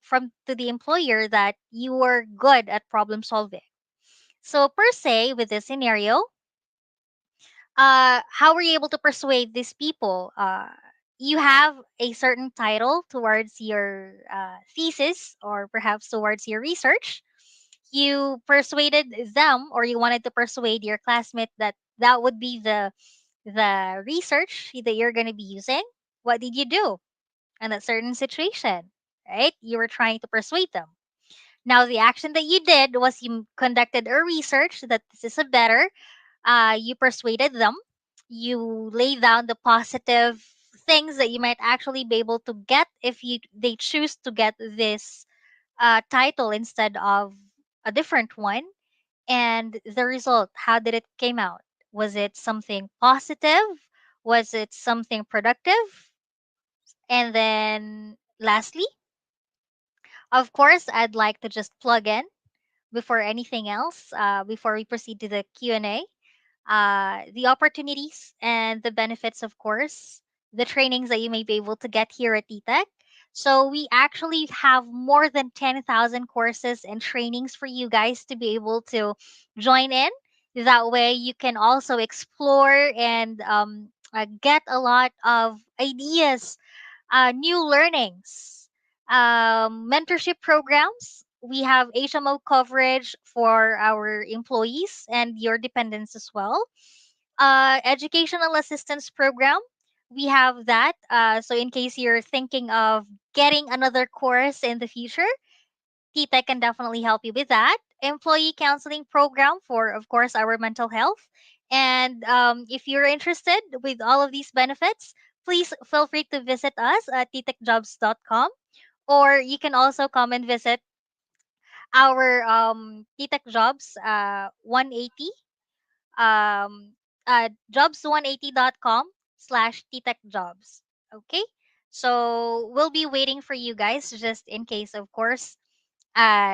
from to the employer that you were good at problem solving. So per se, with this scenario, how were you able to persuade these people? You have a certain title towards your thesis, or perhaps towards your research. You persuaded them, or you wanted to persuade your classmate that that would be the research that you're going to be using. What did you do in that certain situation? Right? You were trying to persuade them. Now, the action that you did was you conducted a research that this is a better. You persuaded them. You lay down the positive things that you might actually be able to get if they choose to get this title instead of a different one. And the result, how did it came out? Was it something positive? Was it something productive? And then lastly, of course, I'd like to just plug in. before anything else, before we proceed to the Q&A, the opportunities and the benefits, of course, the trainings that you may be able to get here at TTEC. So we actually have more than 10,000 courses and trainings for you guys to be able to join in. That way you can also explore and get a lot of ideas, new learnings, mentorship programs. We have HMO coverage for our employees and your dependents as well. Educational assistance program. We have that. So, in case you're thinking of getting another course in the future, TTEC can definitely help you with that. Employee counseling program for, of course, our mental health. And if you're interested with all of these benefits, please feel free to visit us at titecjobs.com, or you can also come and visit our TTEC Jobs 180, um, jobs180.com/ttechjobs. Okay? So we'll be waiting for you guys just in case, of course,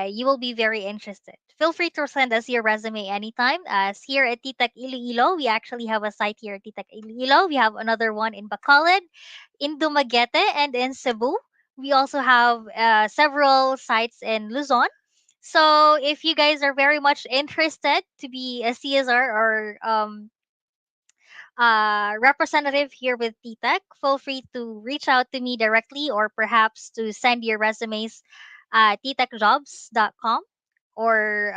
you will be very interested. Feel free to send us your resume anytime. As here at TTEC Iloilo, we actually have a site here at TTEC Iloilo. We have another one in Bacolod, in Dumaguete, and in Cebu. We also have several sites in Luzon. So if you guys are very much interested to be a CSR or representative here with TTEC, feel free to reach out to me directly or perhaps to send your resumes at ttechjobs.com, or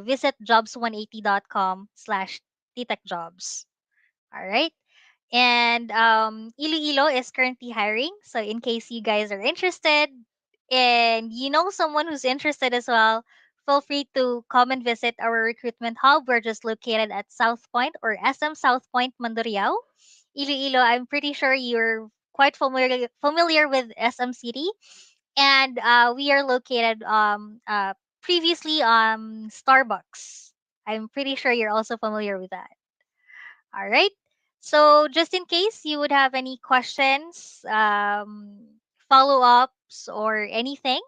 visit jobs180.com/ttechjobs. All right. And Iloilo is currently hiring. So in case you guys are interested and you know someone who's interested as well, feel free to come and visit our recruitment hub. We're just located at South Point or SM South Point, Mandurriao. Iloilo, I'm pretty sure you're quite familiar with SM City. And we are located previously Starbucks. I'm pretty sure you're also familiar with that. All right. So just in case you would have any questions, follow ups, or anything,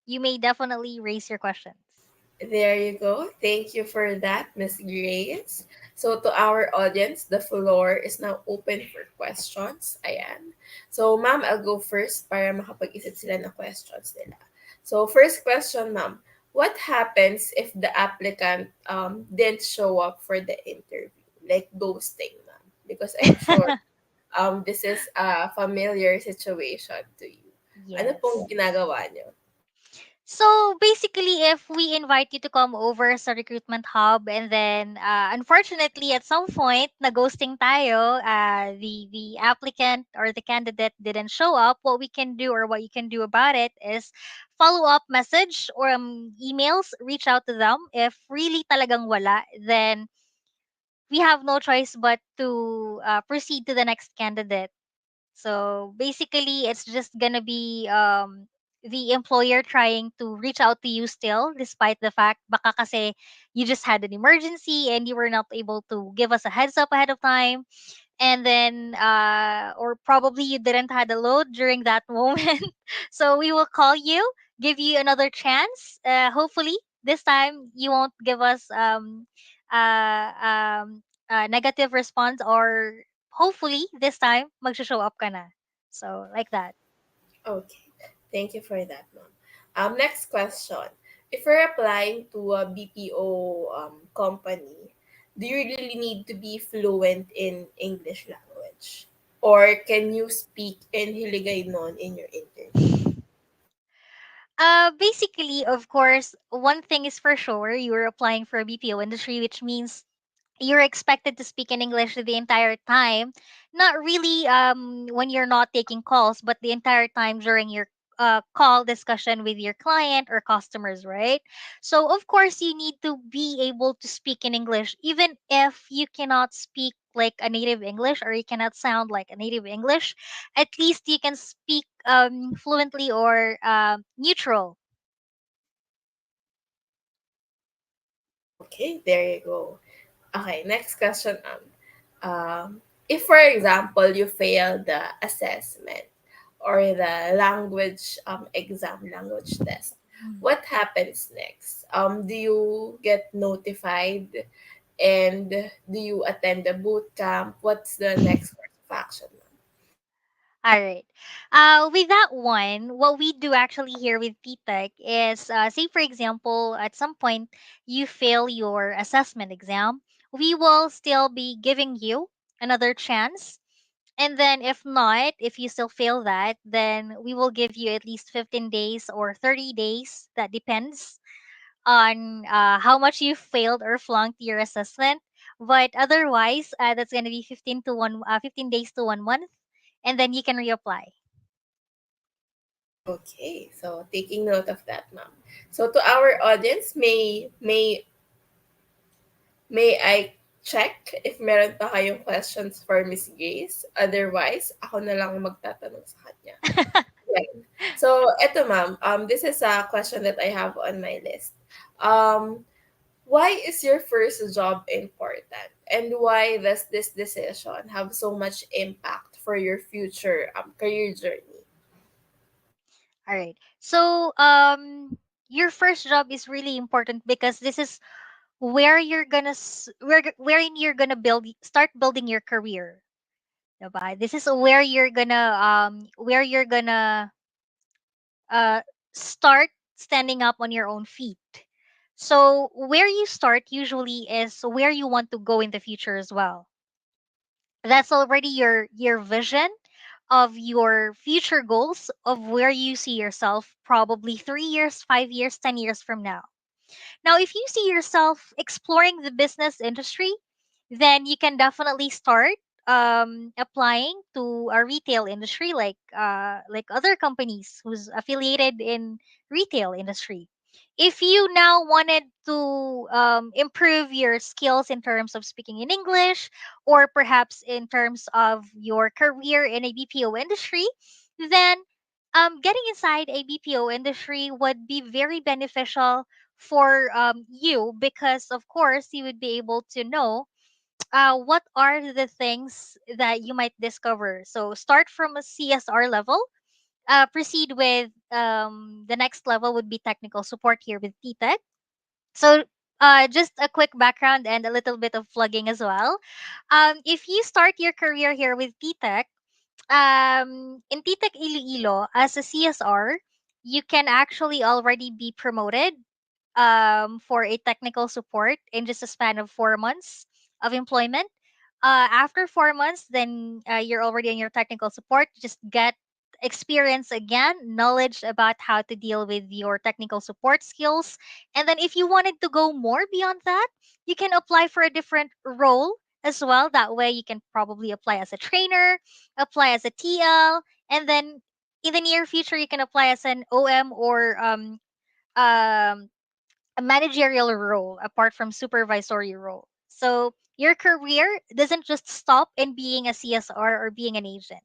you may definitely raise your questions. There you go. Thank you for that, Miss Grace. So to our audience, the floor is now open for questions. Ayan. So, ma'am, I'll go first para makapag-isip sila ng questions nila. So, first question, ma'am. What happens if the applicant didn't show up for the interview? Like ghosting, ma'am. Because I'm sure this is a familiar situation to you. Ano pong Yes. ginagawa niyo? So basically, if we invite you to come over sa recruitment hub and then unfortunately at some point na ghosting tayo, the applicant or the candidate didn't show up, what we can do or what you can do about it is follow up message or emails, reach out to them. If really talagang wala, then we have no choice but to proceed to the next candidate. So basically, it's just gonna be the employer trying to reach out to you still, despite the fact baka kasi you just had an emergency and you were not able to give us a heads up ahead of time, and then or probably you didn't had a load during that moment. So we will call you, give you another chance. Hopefully this time you won't give us uh, um, negative response, or hopefully this time mag-show up ka na. So like that. Okay. Thank you for that, ma'am. Next question. If you're applying to a BPO company, do you really need to be fluent in English language? Or can you speak in Hiligaynon in your interview? Basically, of course, one thing is for sure, you're applying for a BPO industry, which means you're expected to speak in English the entire time. Not really when you're not taking calls, but the entire time during your call discussion with your client or customers, right? So of course you need to be able to speak in English, even if you cannot speak like a native English or you cannot sound like a native English. At least you can speak fluently or neutral. Okay, there you go. Okay, next question. if for example you fail the assessment or the language exam, language test, what happens next? Do you get notified, and do you attend the boot camp? What's the next course of action? All right. With that one, what we do actually here with TTEC is, say for example, at some point you fail your assessment exam, we will still be giving you another chance. And then if not, if you still fail that, then we will give you at least 15 days or 30 days. That depends on how much you failed or flunked your assessment. But otherwise, that's going to be 15 days to 1 month, and then you can reapply. Okay, so taking note of that, ma'am. So to our audience, may I check if meron pa kayong questions for Miss Grace? Otherwise, ako na lang magtatanong sa kanya. Right. So, eto ma'am, this is a question that I have on my list. Um, why is your first job important? And why does this decision have so much impact for your future career journey? All right. So, your first job is really important because this is where you're gonna wherein you're gonna start building your career. Diba? This is where you're gonna uh start standing up on your own feet. So where you start usually is where you want to go in the future as well. That's already your vision of your future goals of where you see yourself probably 3 years, 5 years, 10 years from now. Now, if you see yourself exploring the business industry, then you can definitely start applying to a retail industry like other companies who's affiliated in retail industry. If you now wanted to improve your skills in terms of speaking in English, or perhaps in terms of your career in a BPO industry, then getting inside a BPO industry would be very beneficial for you, because of course you would be able to know what are the things that you might discover. So start from a CSR level, proceed with the next level would be technical support here with TTEC. So just a quick background and a little bit of plugging as well. If you start your career here with TTEC, in TTEC Iloilo as a CSR, you can actually already be promoted for a technical support in just a span of 4 months of employment. After 4 months, then you're already on your technical support. Just get experience again, knowledge about how to deal with your technical support skills. And then if you wanted to go more beyond that, you can apply for a different role as well. That way, you can probably apply as a trainer, apply as a TL, and then in the near future, you can apply as an OM or um, a managerial role apart from supervisory role. So your career doesn't just stop in being a CSR or being an agent.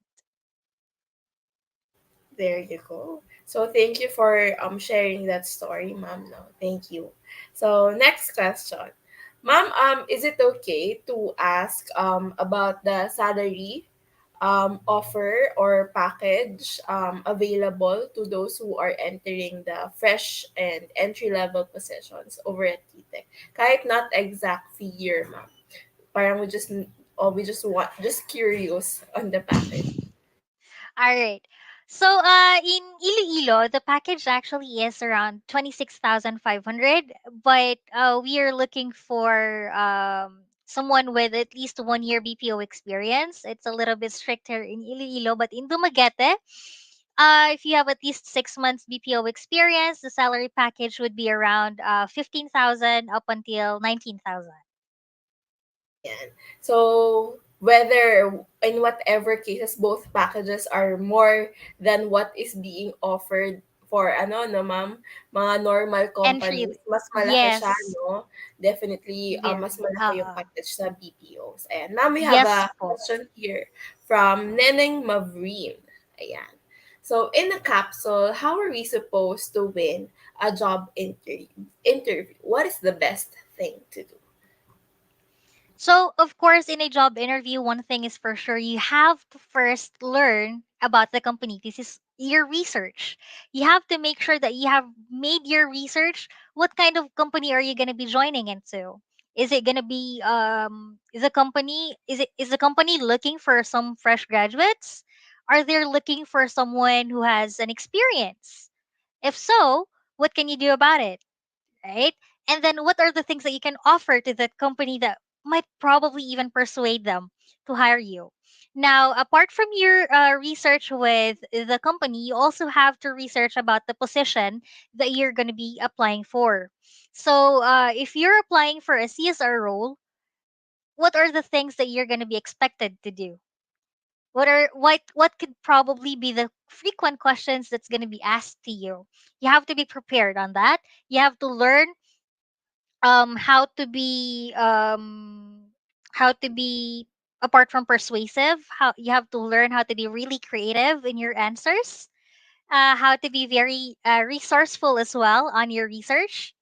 There you go. So thank you for sharing that story, ma'am. No, thank you. So next question. Ma'am, is it okay to ask about the salary offer or package available to those who are entering the fresh and entry level positions over at TTEC? Kahit not exact figure, ma'am. Parang we just want just curious on the package. All right. So in Iloilo, the package actually is around 26,500, but we are looking for someone with at least 1 year BPO experience. It's a little bit stricter in Iloilo, but in Dumaguete, if you have at least 6 months BPO experience, the salary package would be around 15,000 up until 19,000. Ayan. So, whether in whatever cases both packages are more than what is being offered for ano no ma'am, mga normal Entry, companies, mas malaki siya yes, no. Definitely mas very. malaki yung package sa BPOs. Ayan. Now we have Yes a po. question here from Neneng Mavreen. Ayan. So, in a capsule, how are we supposed to win a job interview? What is the best thing to do? So, of course, in a job interview, one thing is for sure, you have to first learn about the company. This is your research. You have to make sure that you have made your research. What kind of company are you going to be joining into? Is it going to be is the company looking for some fresh graduates? Are they looking for someone who has an experience? If so, what can you do about it? Right? And then what are the things that you can offer to that company that might probably even persuade them to hire you? Now, apart from your research with the company, you also have to research about the position that you're going to be applying for. So, if you're applying for a CSR role, what are the things that you're going to be expected to do? What could probably be the frequent questions that's going to be asked to you? You have to be prepared on that. You have to learn how to be apart from persuasive, how you have to learn how to be really creative in your answers, how to be very resourceful as well on your research.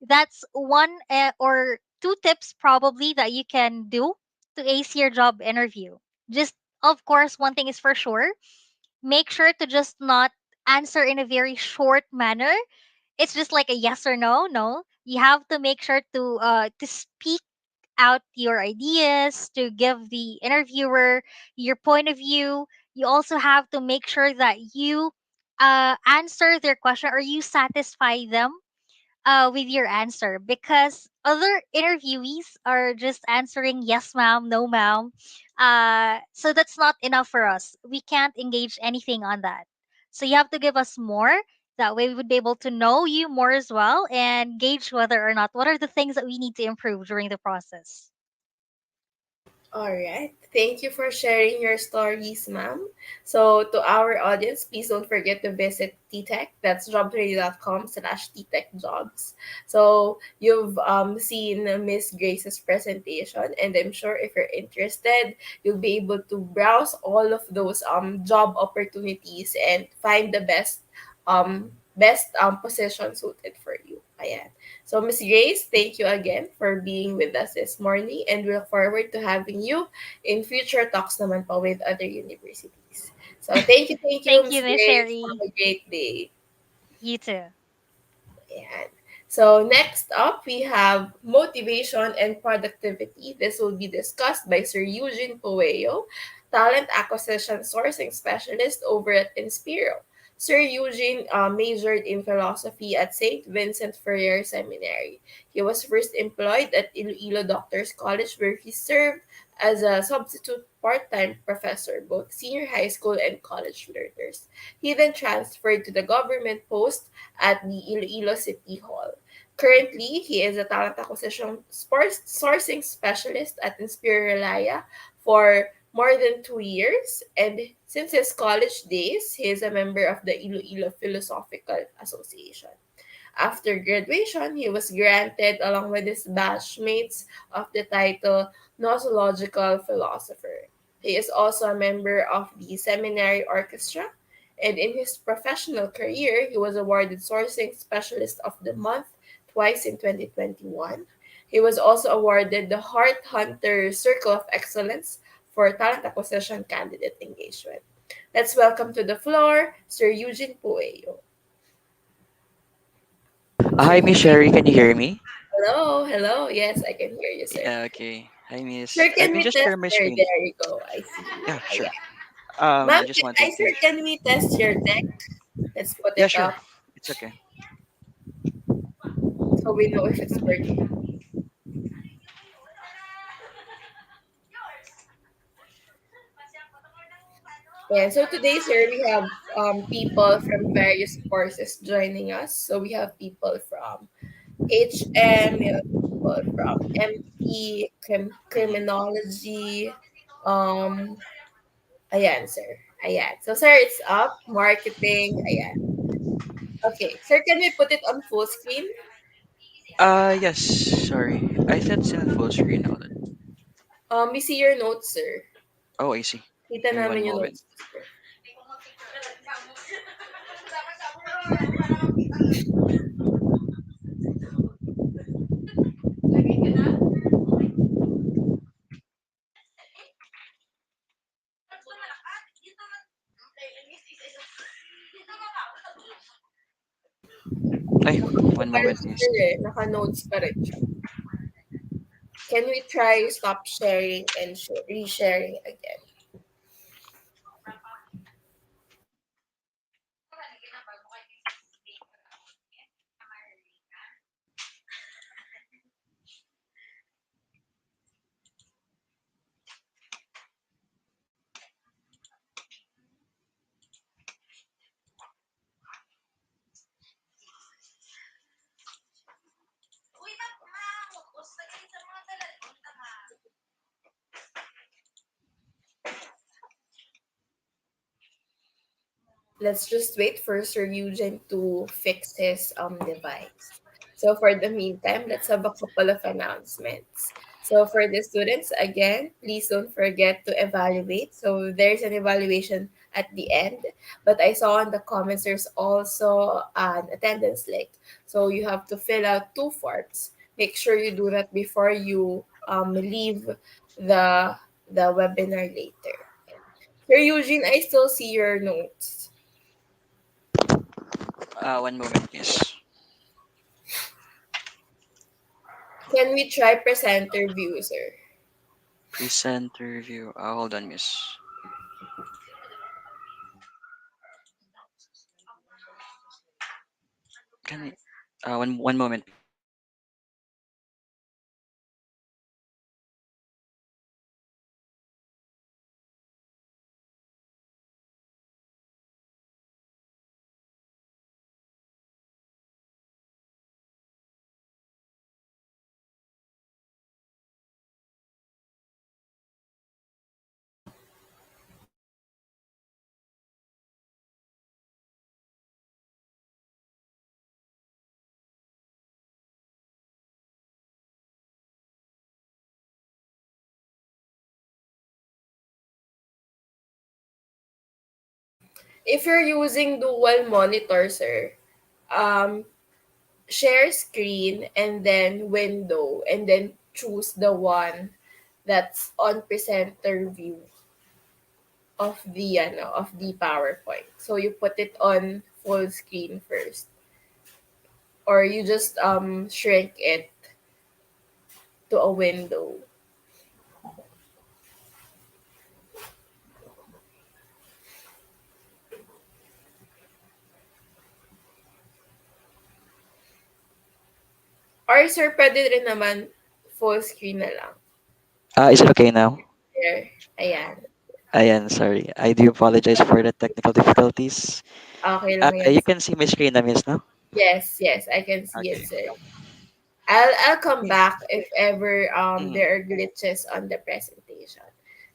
That's one or two tips probably that you can do to ace your job interview. Just, of course, one thing is for sure, make sure to just not answer in a very short manner. It's just like a yes or no. No, you have to make sure to speak out your ideas, to give the interviewer your point of view. You also have to make sure that you answer their question or you satisfy them with your answer, because other interviewees are just answering yes ma'am, no ma'am. So that's not enough for us. We can't engage anything on that. So you have to give us more. That way we would be able to know you more as well and gauge whether or not what are the things that we need to improve during the process. All right. Thank you for sharing your stories, ma'am. So, to our audience, please don't forget to visit TTEC. That's jobtrady.com/TTEC jobs. So, you've seen Miss Grace's presentation, and I'm sure if you're interested, you'll be able to browse all of those job opportunities and find the best position suited for you. Ayan. So, Miss Grace, thank you again for being with us this morning, and we look forward to having you in future talks naman po with other universities. So, thank you, Thank Miss you, Miss Grace. Have Sherry. a great day. You too. Ayan. So, next up, we have motivation and productivity. This will be discussed by Sir Eugene Pueyo, talent acquisition sourcing specialist over at Inspiro. Sir Eugene majored in philosophy at St. Vincent Ferrer Seminary. He was first employed at Iloilo Doctors College, where he served as a substitute part-time professor, both senior high school and college learners. He then transferred to the government post at the Iloilo City Hall. Currently, he is a talent acquisition sourcing specialist at Inspiro for more than 2 years, and since his college days, he is a member of the Iloilo Philosophical Association. After graduation, he was granted, along with his batchmates, of the title Nosological Philosopher. He is also a member of the Seminary Orchestra, and in his professional career, he was awarded Sourcing Specialist of the Month twice in 2021. He was also awarded the Heart Hunter Circle of Excellence for Talent Acquisition Candidate Engagement. Let's welcome to the floor Sir Eugene Pueyo. Hi, Miss Sherry. Can you hear me? Hello, hello. Yes, I can hear you, sir. Yeah, okay. Hi, Miss. Sir, Let can me we just test? share my There, screen. there you go. I see you. Yeah, sure. Ayan. Ma'am, I just wanted sir, to. can we test your deck? Let's put Yeah, it sure. up It's okay. so we know if it's working. And so today, sir, we have people from various courses joining us. So we have people from HM, we have people from MT, hmm criminology. Um, ayan, sir. Ayan. So, sir, it's up. Marketing. Ayan. Okay. Sir, can we put it on full screen? Yes. Sorry. I thought it's in full screen. Hold on. We see your notes, sir. Oh, I see. Kita Give me one namin yung moment. notes, sir. Ay, Hindi one pa rin moment, miss. share eh. Naka-notes pa rin siya. Can we try stop sharing and resharing again? Let's just wait for Sir Eugene to fix his device. So for the meantime, let's have a couple of announcements. So for the students, again, please don't forget to evaluate. So there's an evaluation at the end, but I saw in the comments there's also an attendance link. So you have to fill out two forms. Make sure you do that before you leave the the webinar later. Sir Eugene, I still see your notes. One moment, miss. Can we try presenter view, sir? Presenter review. Hold on, miss. Can one moment. If you're using dual monitor, sir, um, share screen and then window and then choose the one that's on presenter view of the PowerPoint. So you put it on full screen first, or you just shrink it to a window. Or sir, pwede rin naman full screen na lang. Is it okay now? There. Ayan. Ayan, sorry. I do apologize for the technical difficulties. Okay lang yan. You can see my screen na, miss, no? Yes, yes, I can see it, Okay. sir. I'll come Okay. back if ever Mhm. there are glitches on the presentation.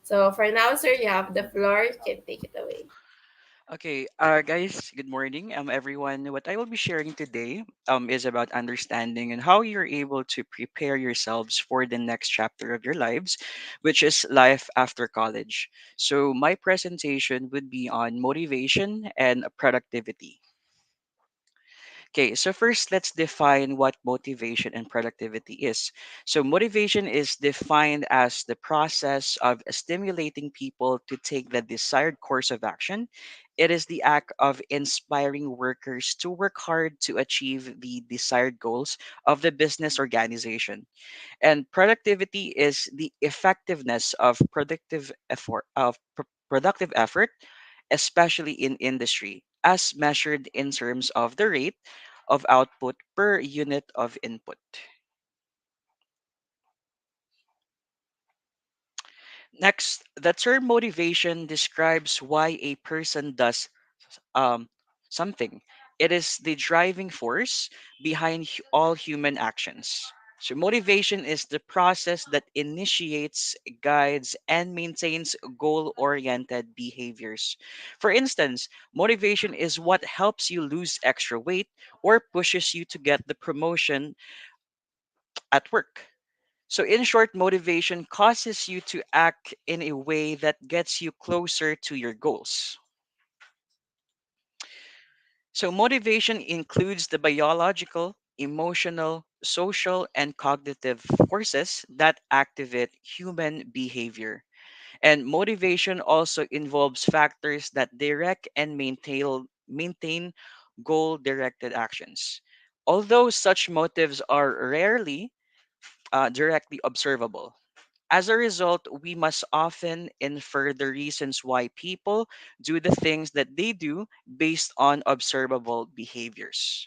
So for now, sir, you have the floor. You can take it away. Okay, guys, good morning, everyone. What I will be sharing today, is about understanding and how you're able to prepare yourselves for the next chapter of your lives, which is life after college. So, my presentation would be on motivation and productivity. Okay, so first let's define what motivation and productivity is. So, motivation is defined as the process of stimulating people to take the desired course of action. It is the act of inspiring workers to work hard to achieve the desired goals of the business organization. And productivity is the effectiveness of productive effort, especially in industry, as measured in terms of the rate of output per unit of input. Next, the term motivation describes why a person does um, something. It is the driving force behind all human actions. So, motivation is the process that initiates, guides, and maintains goal oriented behaviors. For instance, motivation is what helps you lose extra weight or pushes you to get the promotion at work. So, in short, motivation causes you to act in a way that gets you closer to your goals. So, motivation includes the biological, emotional, social, and cognitive forces that activate human behavior. And motivation also involves factors that direct and maintain goal directed actions. although such motives are rarely directly observable. As a result, we must often infer the reasons why people do the things that they do based on observable behaviors.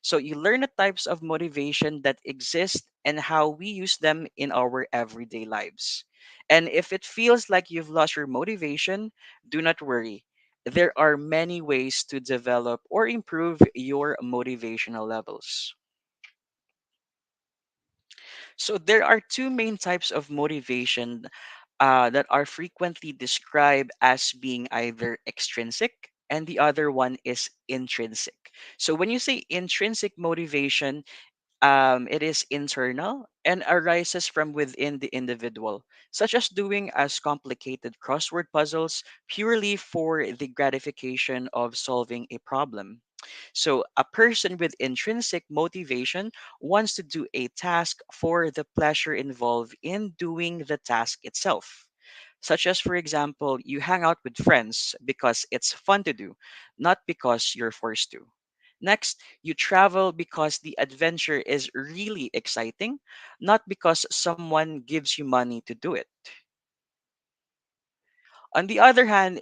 So you learn the types of motivation that exist and how we use them in our everyday lives. And if it feels like you've lost your motivation, do not worry. There are many ways to develop or improve your motivational levels. So there are two main types of motivation that are frequently described as being either extrinsic and the other one is intrinsic. So when you say intrinsic motivation, it is internal and arises from within the individual, such as doing as complicated crossword puzzles purely for the gratification of solving a problem. So, a person with intrinsic motivation wants to do a task for the pleasure involved in doing the task itself. Such as, for example, you hang out with friends because it's fun to do, not because you're forced to. Next, you travel because the adventure is really exciting, not because someone gives you money to do it. On the other hand,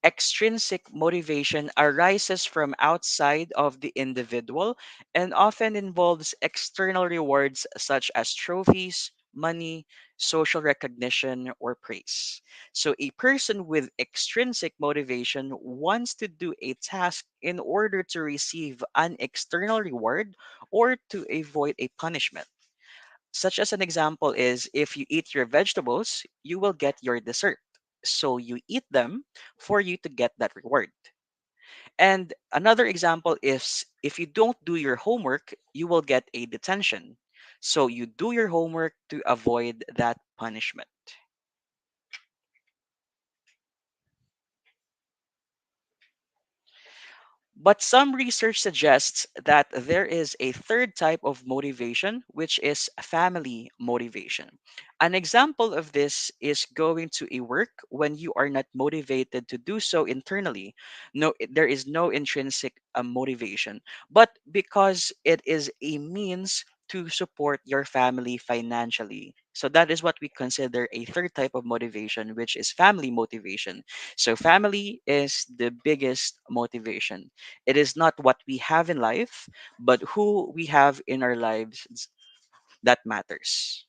extrinsic motivation arises from outside of the individual and often involves external rewards such as trophies, money, social recognition, or praise. So, a person with extrinsic motivation wants to do a task in order to receive an external reward or to avoid a punishment. Such as an example is if you eat your vegetables, you will get your dessert. So you eat them for you to get that reward. And another example is if you don't do your homework, you will get a detention. So you do your homework to avoid that punishment. But some research suggests that there is a third type of motivation, which is family motivation. An example of this is going to a work when you are not motivated to do so internally. No, there is no intrinsic motivation, but because it is a means to support your family financially. So that is what we consider a third type of motivation, which is family motivation. So family is the biggest motivation. It is not what we have in life, but who we have in our lives that matters.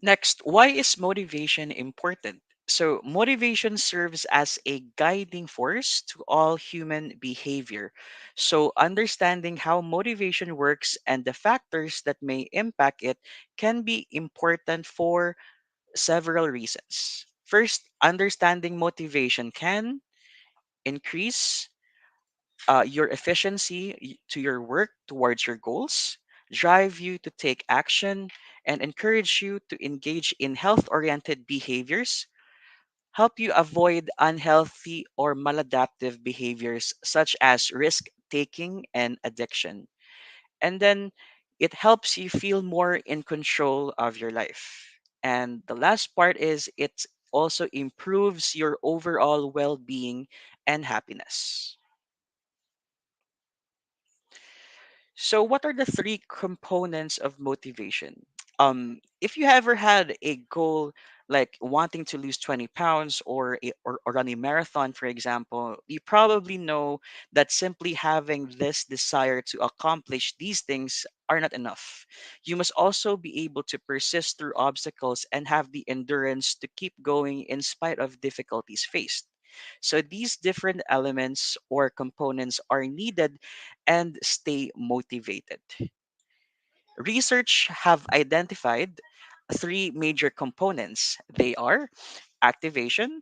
Next, why is motivation important? So, motivation serves as a guiding force to all human behavior. So, understanding how motivation works and the factors that may impact it can be important for several reasons. First, understanding motivation can increase your efficiency to your work towards your goals, drive you to take action, and encourage you to engage in health oriented behaviors, help you avoid unhealthy or maladaptive behaviors such as risk taking and addiction. And then it helps you feel more in control of your life. And the last part is it also improves your overall well being and happiness. So, what are the three components of motivation? If you ever had a goal like wanting to lose 20 pounds or run a marathon, for example, you probably know that simply having this desire to accomplish these things are not enough. You must also be able to persist through obstacles and have the endurance to keep going in spite of difficulties faced. So these different elements or components are needed and stay motivated. Research have identified three major components. They are activation,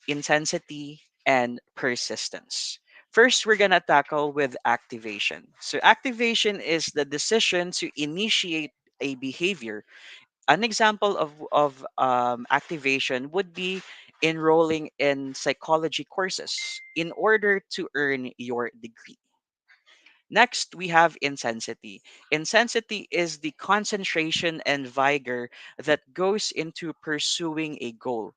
intensity, and persistence. First, we're going to tackle with activation. So activation is the decision to initiate a behavior. An example of activation would be enrolling in psychology courses in order to earn your degree. Next, we have intensity. Intensity is the concentration and vigor that goes into pursuing a goal.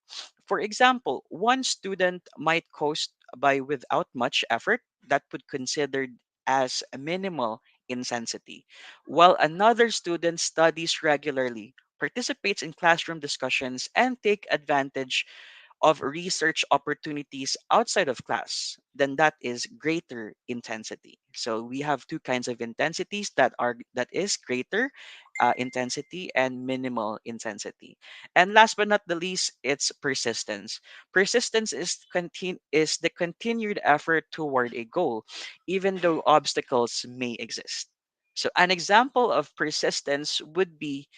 For example, one student might coast by without much effort, that would considered as a minimal intensity, while another student studies regularly, participates in classroom discussions, and take advantage of research opportunities outside of class, then that is greater intensity. So we have two kinds of intensities that is greater intensity and minimal intensity. And last but not the least, it's persistence. Persistence is the continued effort toward a goal, even though obstacles may exist. So an example of persistence would be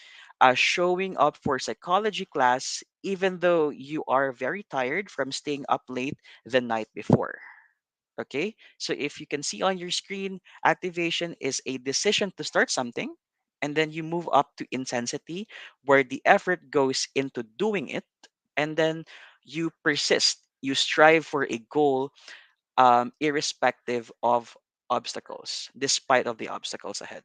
showing up for psychology class even though you are very tired from staying up late the night before. Okay, so if you can see on your screen, activation is a decision to start something, and then you move up to intensity, where the effort goes into doing it, and then you persist. You strive for a goal, irrespective of obstacles, despite of the obstacles ahead.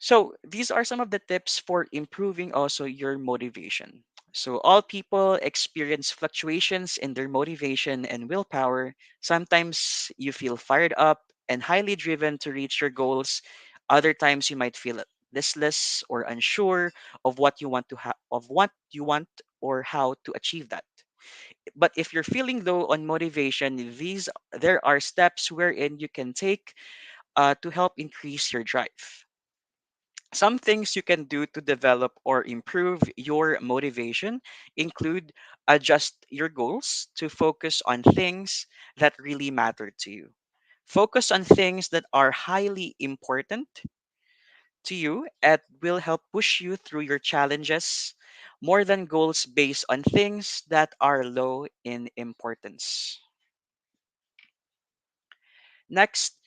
So these are some of the tips for improving also your motivation. So all people experience fluctuations in their motivation and willpower. Sometimes you feel fired up and highly driven to reach your goals. Other times you might feel listless or unsure of what you want to of what you want or how to achieve that. But if you're feeling low on motivation, these there are steps wherein you can take to help increase your drive. Some things you can do to develop or improve your motivation include adjust your goals to focus on things that really matter to you. Focus on things that are highly important to you and will help push you through your challenges more than goals based on things that are low in importance. Next,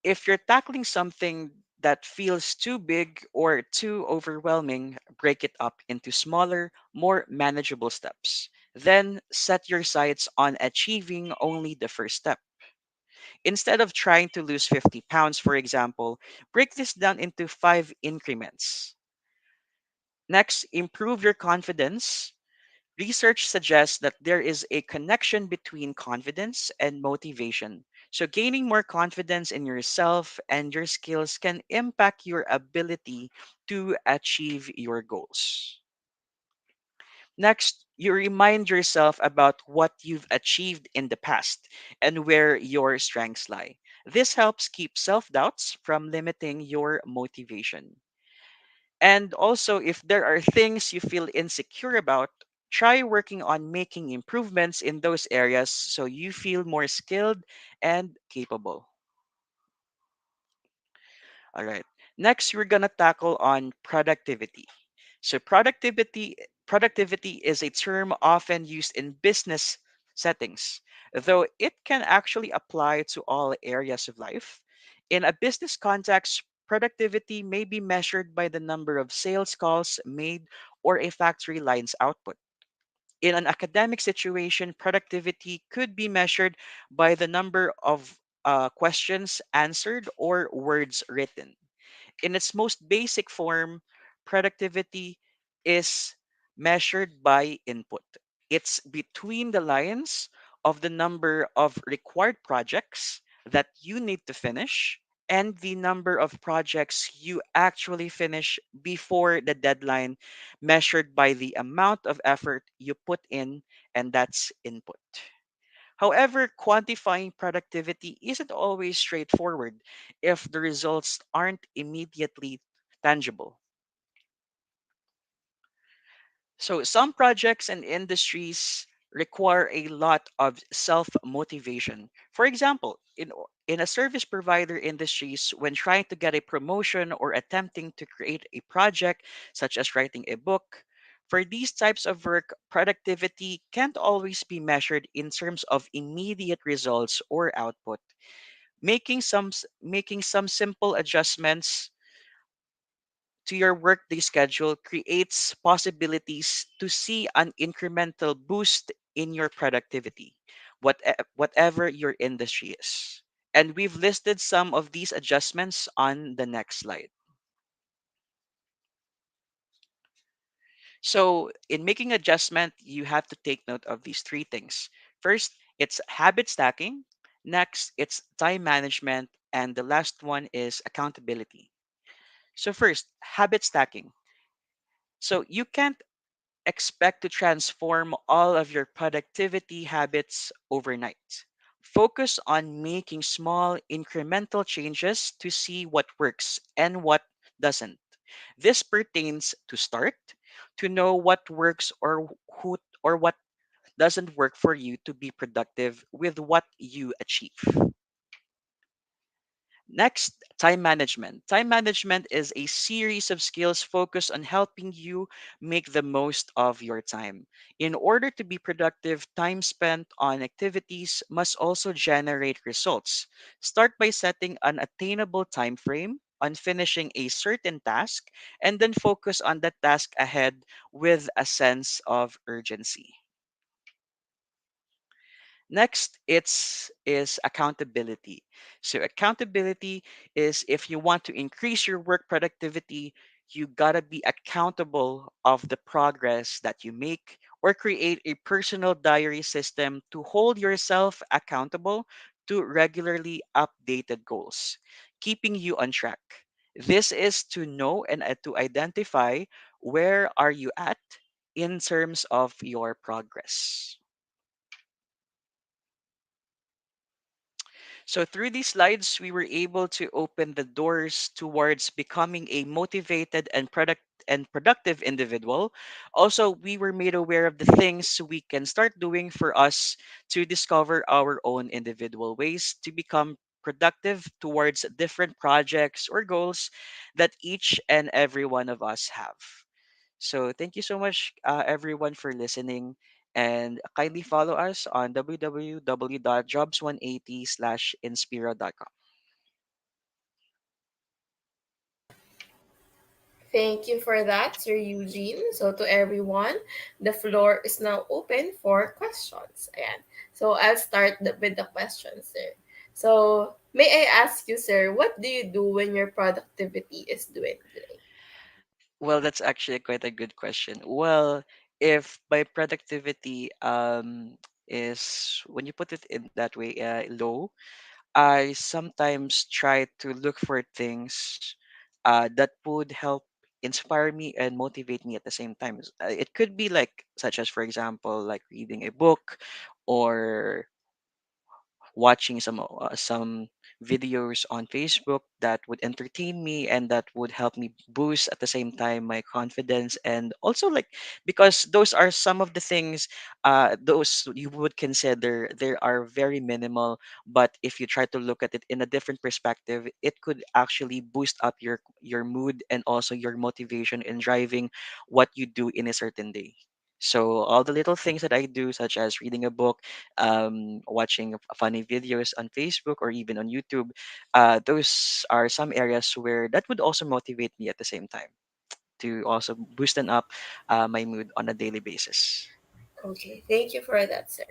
if you're tackling something that feels too big or too overwhelming, break it up into smaller, more manageable steps. Then set your sights on achieving only the first step. Instead of trying to lose 50 pounds, for example, break this down into 5 increments. Next, improve your confidence. Research suggests that there is a connection between confidence and motivation. So, gaining more confidence in yourself and your skills can impact your ability to achieve your goals. Next, you remind yourself about what you've achieved in the past and where your strengths lie. This helps keep self doubts from limiting your motivation. And also, if there are things you feel insecure about, try working on making improvements in those areas so you feel more skilled and capable. All right. Next, we're going to tackle on productivity. So productivity is a term often used in business settings, though it can actually apply to all areas of life. In a business context, productivity may be measured by the number of sales calls made or a factory line's output. In an academic situation, productivity could be measured by the number of questions answered or words written. In its most basic form, productivity is measured by input. It's between the lines of the number of required projects that you need to finish and the number of projects you actually finish before the deadline, measured by the amount of effort you put in, and that's input. However, quantifying productivity isn't always straightforward if the results aren't immediately tangible. So, some projects and industries require a lot of self motivation. For example, in a service provider industries, when trying to get a promotion or attempting to create a project, such as writing a book, for these types of work, productivity can't always be measured in terms of immediate results or output. Making some simple adjustments to your workday schedule creates possibilities to see an incremental boost in your productivity, whatever your industry is. And we've listed some of these adjustments on the next slide. So, in making adjustment, you have to take note of these 3 things. First, it's habit stacking. Next, it's time management. And the last one is accountability. So, first, habit stacking. So, you can't expect to transform all of your productivity habits overnight. Focus on making small incremental changes to see what works and what doesn't. This pertains to start, to know what works who or what doesn't work for you to be productive with what you achieve. Next, time management. Time management is a series of skills focused on helping you make the most of your time. In order to be productive, time spent on activities must also generate results. Start by setting an attainable time frame on finishing a certain task and then focus on that task ahead with a sense of urgency. Next, it's is accountability. So accountability is if you want to increase your work productivity, you gotta be accountable of the progress that you make or create a personal diary system to hold yourself accountable to regularly updated goals, keeping you on track. This is to know and to identify where are you at in terms of your progress. So through these slides, we were able to open the doors towards becoming a motivated and productive individual. Also, we were made aware of the things we can start doing for us to discover our own individual ways to become productive towards different projects or goals that each and every one of us have. So thank you so much, everyone, for listening. And kindly follow us on www.jobs180/inspiro.com. Thank you for that, Sir Eugene. So to everyone, the floor is now open for questions. Ayan. So I'll start with the questions, sir. So may I ask you, sir, what do you do when your productivity is dwindling? Well, that's actually quite a good question. Well, if by productivity is when you put it in that way low, I sometimes try to look for things that would help inspire me and motivate me at the same time. It could be like, such as, for example, like reading a book or watching some videos on Facebook that would entertain me and that would help me boost at the same time my confidence, and also like because those are some of the things those you would consider they are very minimal, but if you try to look at it in a different perspective, it could actually boost up your mood and also your motivation in driving what you do in a certain day. So all the little things that I do, such as reading a book, watching funny videos on Facebook or even on YouTube, those are some areas where that would also motivate me at the same time to also boosten up my mood on a daily basis. Okay, thank you for that, sir.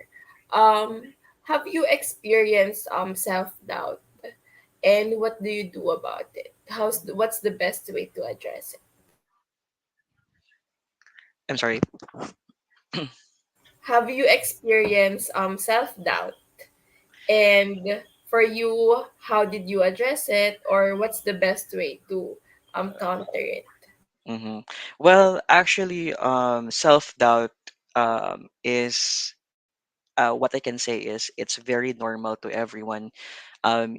Um, have you experienced self doubt, and what do you do about it? What's the best way to address it? I'm sorry. Have you experienced self doubt, and for you, how did you address it, or what's the best way to counter it? hmm Well, actually, self doubt is what I can say is it's very normal to everyone.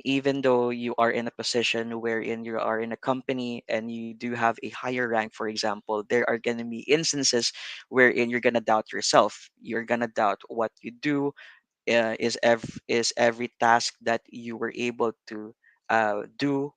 Even though you are in a position wherein you are in a company and you do have a higher rank, for example, there are going to be instances wherein you're going to doubt yourself. You're going to doubt what you do. Is every task that you were able to do,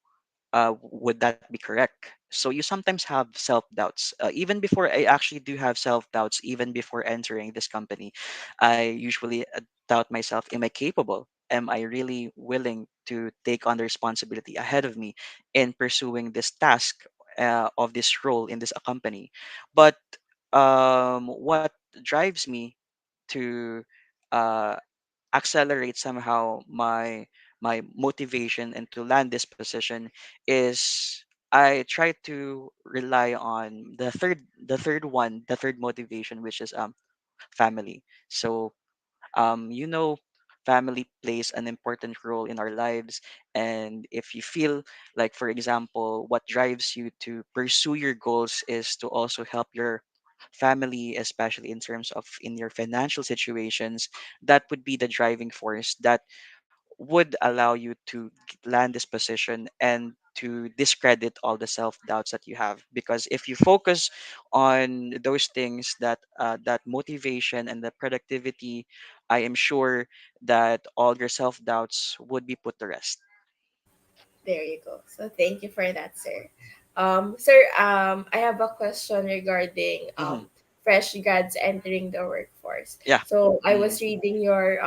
would that be correct? So you sometimes have self doubts. Even before I actually do have self doubts, even before entering this company, I usually doubt myself: Am I capable? Am I really willing to take on the responsibility ahead of me in pursuing this task of this role in this company? But what drives me to uh, accelerate somehow my motivation and to land this position is I try to rely on the third motivation, which is family. So You know, family plays an important role in our lives. And if you feel like, for example, what drives you to pursue your goals is to also help your family, especially in terms of in your financial situations, that would be the driving force that would allow you to land this position and to discredit all the self doubts that you have. Because if you focus on those things, that motivation and the productivity, I am sure that all your self doubts would be put to rest. There you go. So thank you for that, sir. Sir, I have a question regarding Hmm. fresh grads entering the workforce. Yeah. So I Hmm. was reading your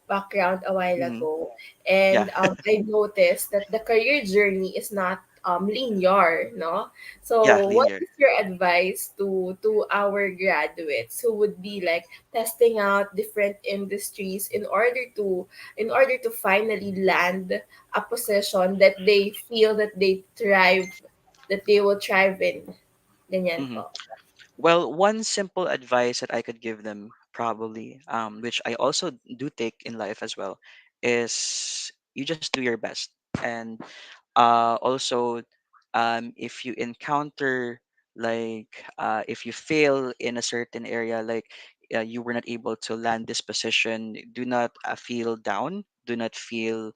background a while Hmm. ago, Yeah. and I noticed that the career journey is not linear, no? Yeah, So what linear. is your advice to our graduates who would be like testing out different industries in order to finally land a position that they feel that they will thrive in. Ganyan Hmm. po. Well, one simple advice that I could give them, probably, which I also do take in life as well, is you just do your best. And also, if you encounter, like, if you fail in a certain area, like, you were not able to land this position, do not feel down, do not feel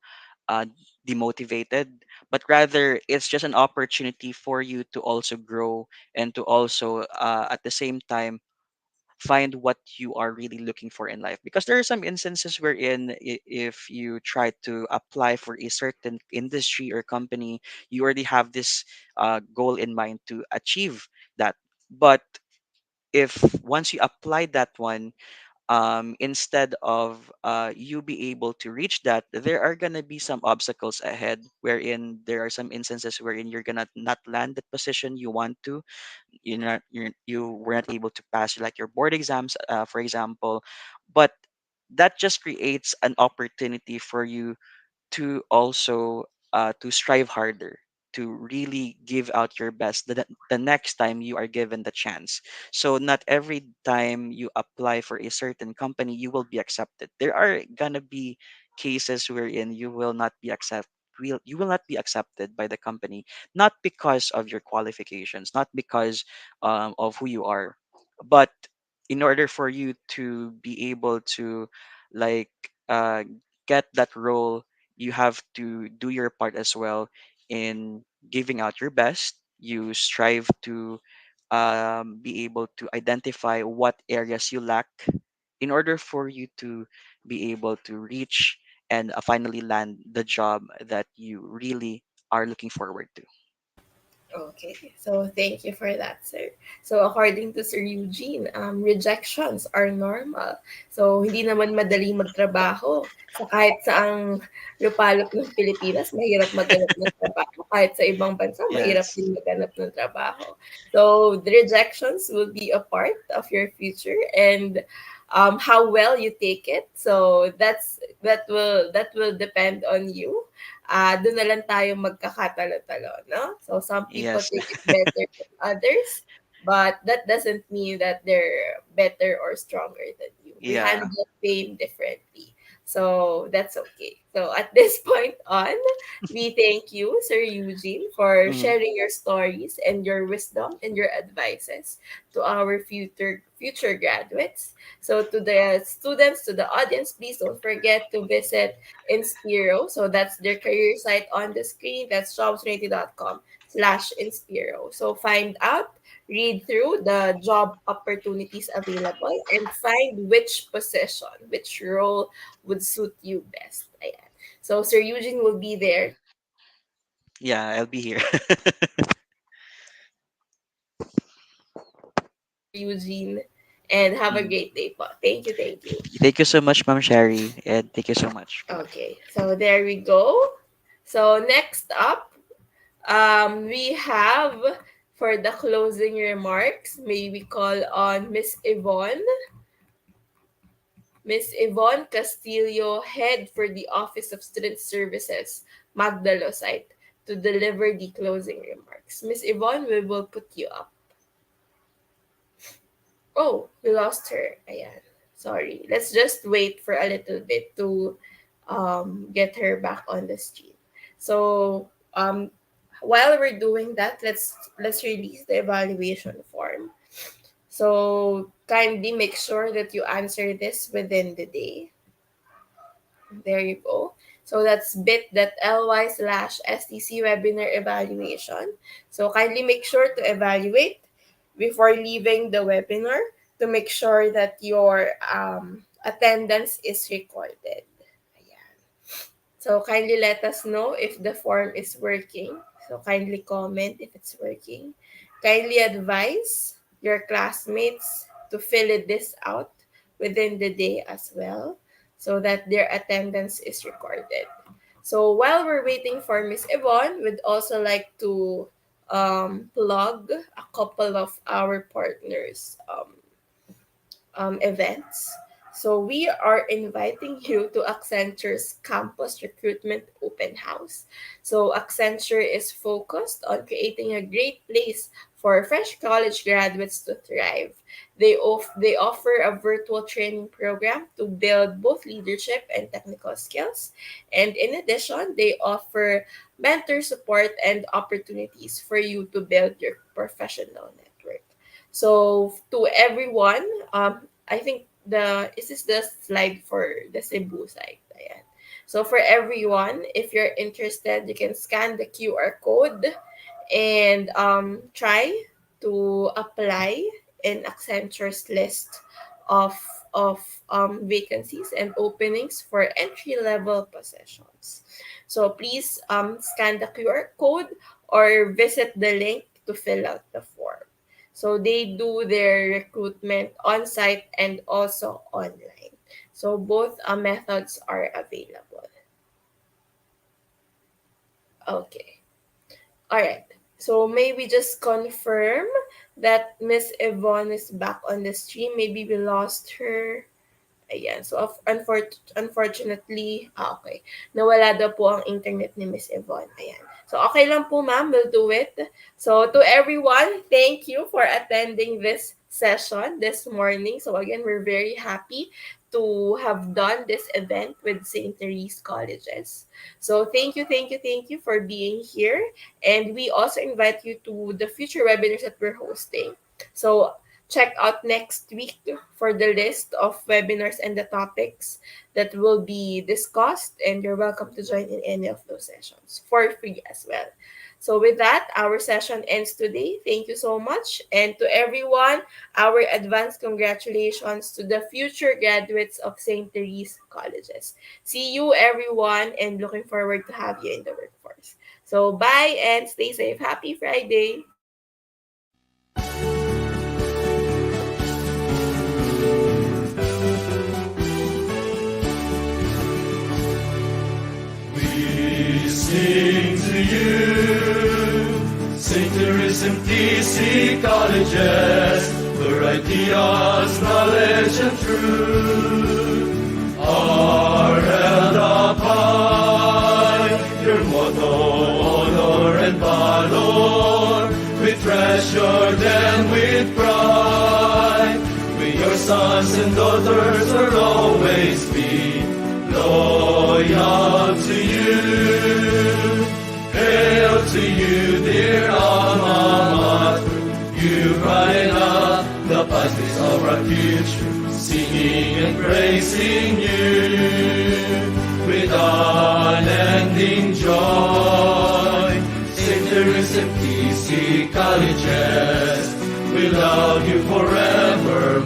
uh, demotivated, but rather it's just an opportunity for you to also grow and to also, at the same time, find what you are really looking for in life. Because there are some instances wherein, if you try to apply for a certain industry or company, you already have this goal in mind to achieve that. But if once you apply that one, instead of you be able to reach that, there are going to be some obstacles ahead, wherein there are some instances wherein you're going to not land the position you want to. You were not able to pass, like, your board exams, for example. But that just creates an opportunity for you to also, to strive harder, to really give out your best the next time you are given the chance. So not every time you apply for a certain company you will be accepted. There are gonna be cases wherein you will not be accepted by the company, not because of your qualifications, not because of who you are, but in order for you to be able to, like, uh, get that role, you have to do your part as well in giving out your best. You strive to, be able to identify what areas you lack in order for you to be able to reach and finally land the job that you really are looking forward to. Okay, so thank you for that, sir. So according to Sir Eugene, rejections are normal. So hindi naman madali magtrabaho. Sa kahit saang lupalop ng Pilipinas, mahirap maghanap ng trabaho. Kahit sa ibang bansa, mahirap Yes. din maghanap ng trabaho. So the rejections will be a part of your future, and how well you take it. So that will depend on you. Doon na lang tayo magkakatalo-talo, no? So some people Yes. take it better than others, but that doesn't mean that they're better or stronger than you. We Yeah. handle pain differently. So that's okay. So at this point on, we thank you, Sir Eugene, for Hmm. sharing your stories and your wisdom and your advices to our future graduates. So to the students, to the audience, please don't forget to visit Inspiro. So that's their career site on the screen. That's jobs20.com/Inspiro. So find out, read through the job opportunities available, and find which position, which role would suit you best. Ayan. So Sir Eugene will be there to answer all your questions. Yeah, I'll be here. Sir Eugene, and have a Mhm. great day po. Thank you, thank you. Thank you so much, Ma'am Sherry, and thank you so much. Goodbye. Okay, so there we go. So next up, we have for the closing remarks, may we call on Miss Yvonne Castillo, Head for the Office of Student Services, Magdalo site, to deliver the closing remarks. Miss Yvonne, we will put you up. Oh, we lost her. Ayan. Sorry, let's just wait for a little bit to get her back on the stream. So while we're doing that, let's release the evaluation form. So kindly make sure that you answer this within the day. There you go. So that's bit.ly/STC webinar evaluation. So kindly make sure to evaluate before leaving the webinar to make sure that your attendance is recorded. Ayan. So kindly let us know if the form is working. So kindly comment if it's working. Kindly advise your classmates to fill this out within the day as well so that their attendance is recorded. So while we're waiting for Miss Yvonne, we'd also like to plug a couple of our partners events. So we are inviting you to Accenture's Campus Recruitment Open House. So Accenture is focused on creating a great place for fresh college graduates to thrive. They offer a virtual training program to build both leadership and technical skills. And in addition, they offer mentor support and opportunities for you to build your professional network. So to everyone, I think this is the slide for the Cebu side. Ayan. So for everyone, if you're interested, you can scan the QR code and try to apply in Accenture's list of vacancies and openings for entry level positions. So please scan the QR code or visit the link to fill out the form. So they do their recruitment on site and also online. So both methods are available. Okay. All right. So may we just confirm that Miss Yvonne is back on the stream. Maybe we lost her. Ayan. So, unfortunately, okay. Nawala daw po ang internet ni Miss Yvonne. Ayan. So, okay lang po, ma'am. We'll do it. So, to everyone, thank you for attending this session this morning. So, again, we're very happy to have done this event with St. Therese Colleges. So, thank you for being here. And we also invite you to the future webinars that we're hosting. So, check out next week for the list of webinars and the topics that will be discussed, and you're welcome to join in any of those sessions for free as well. So with that, our session ends today. Thank you so much. And to everyone, our advanced congratulations to the future graduates of St. Therese Colleges. See you everyone, and looking forward to have you in the workforce. So bye and stay safe. Happy Friday. Sing to you, St. Therese MTC colleges, where ideas, knowledge, and truth are held up high. Your motto, honor, and valor, we treasure them with pride. We, your sons and daughters, will always be loyal to you. Hail to you, dear alma mater. You brighten up the pathways of our future, singing and praising you with unending joy. St. Therese MTC colleges, we love you forevermore.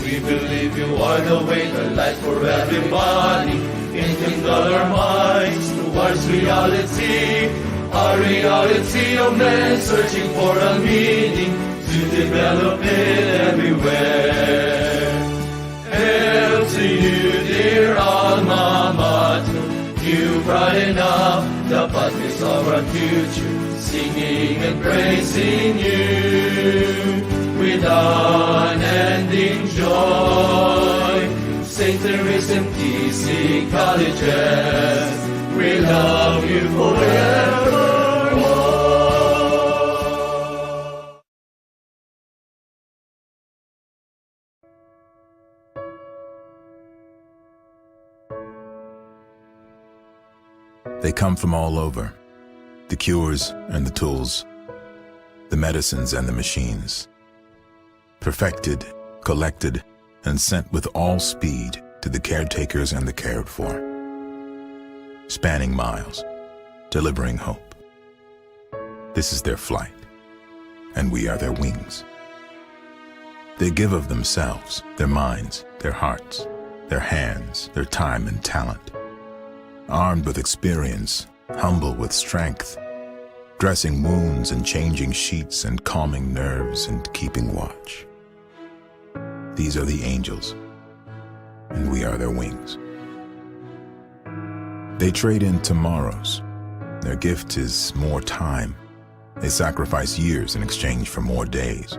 We believe you are the way, the light for everybody. Enkindle our minds towards reality, a reality of men searching for a meaning to develop it everywhere. Hail to you, dear alma mater. You brighten up the pathways of our future, singing and praising you with unending joy. St. Therese MTC colleges, we love you forevermore. They come from all over, the cures and the tools, the medicines and the machines, perfected, collected, and sent with all speed to the caretakers and the cared for, spanning miles, delivering hope. This is their flight, and we are their wings. They give of themselves, their minds, their hearts, their hands, their time and talent, armed with experience, humble with strength, dressing wounds and changing sheets and calming nerves and keeping watch. These are the angels, and we are their wings. They trade in tomorrows. Their gift is more time. They sacrifice years in exchange for more days,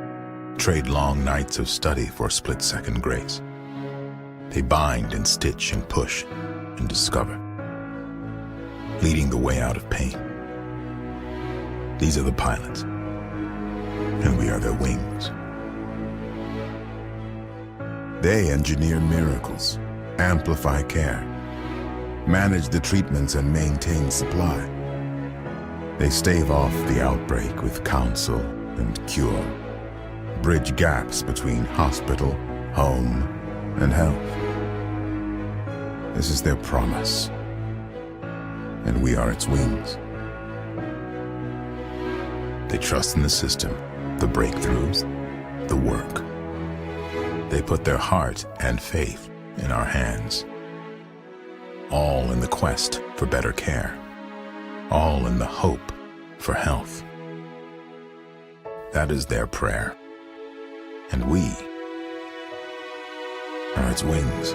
trade long nights of study for split-second grace. They bind and stitch and push and discover, leading the way out of pain. These are the pilots, and we are their wings. They engineer miracles, amplify care, manage the treatments and maintain supply. They stave off the outbreak with counsel and cure, bridge gaps between hospital, home, and health. This is their promise, and we are its wings. They trust in the system, the breakthroughs, the work. They put their heart and faith in our hands, all in the quest for better care, all in the hope for health. That is their prayer, and we are its wings.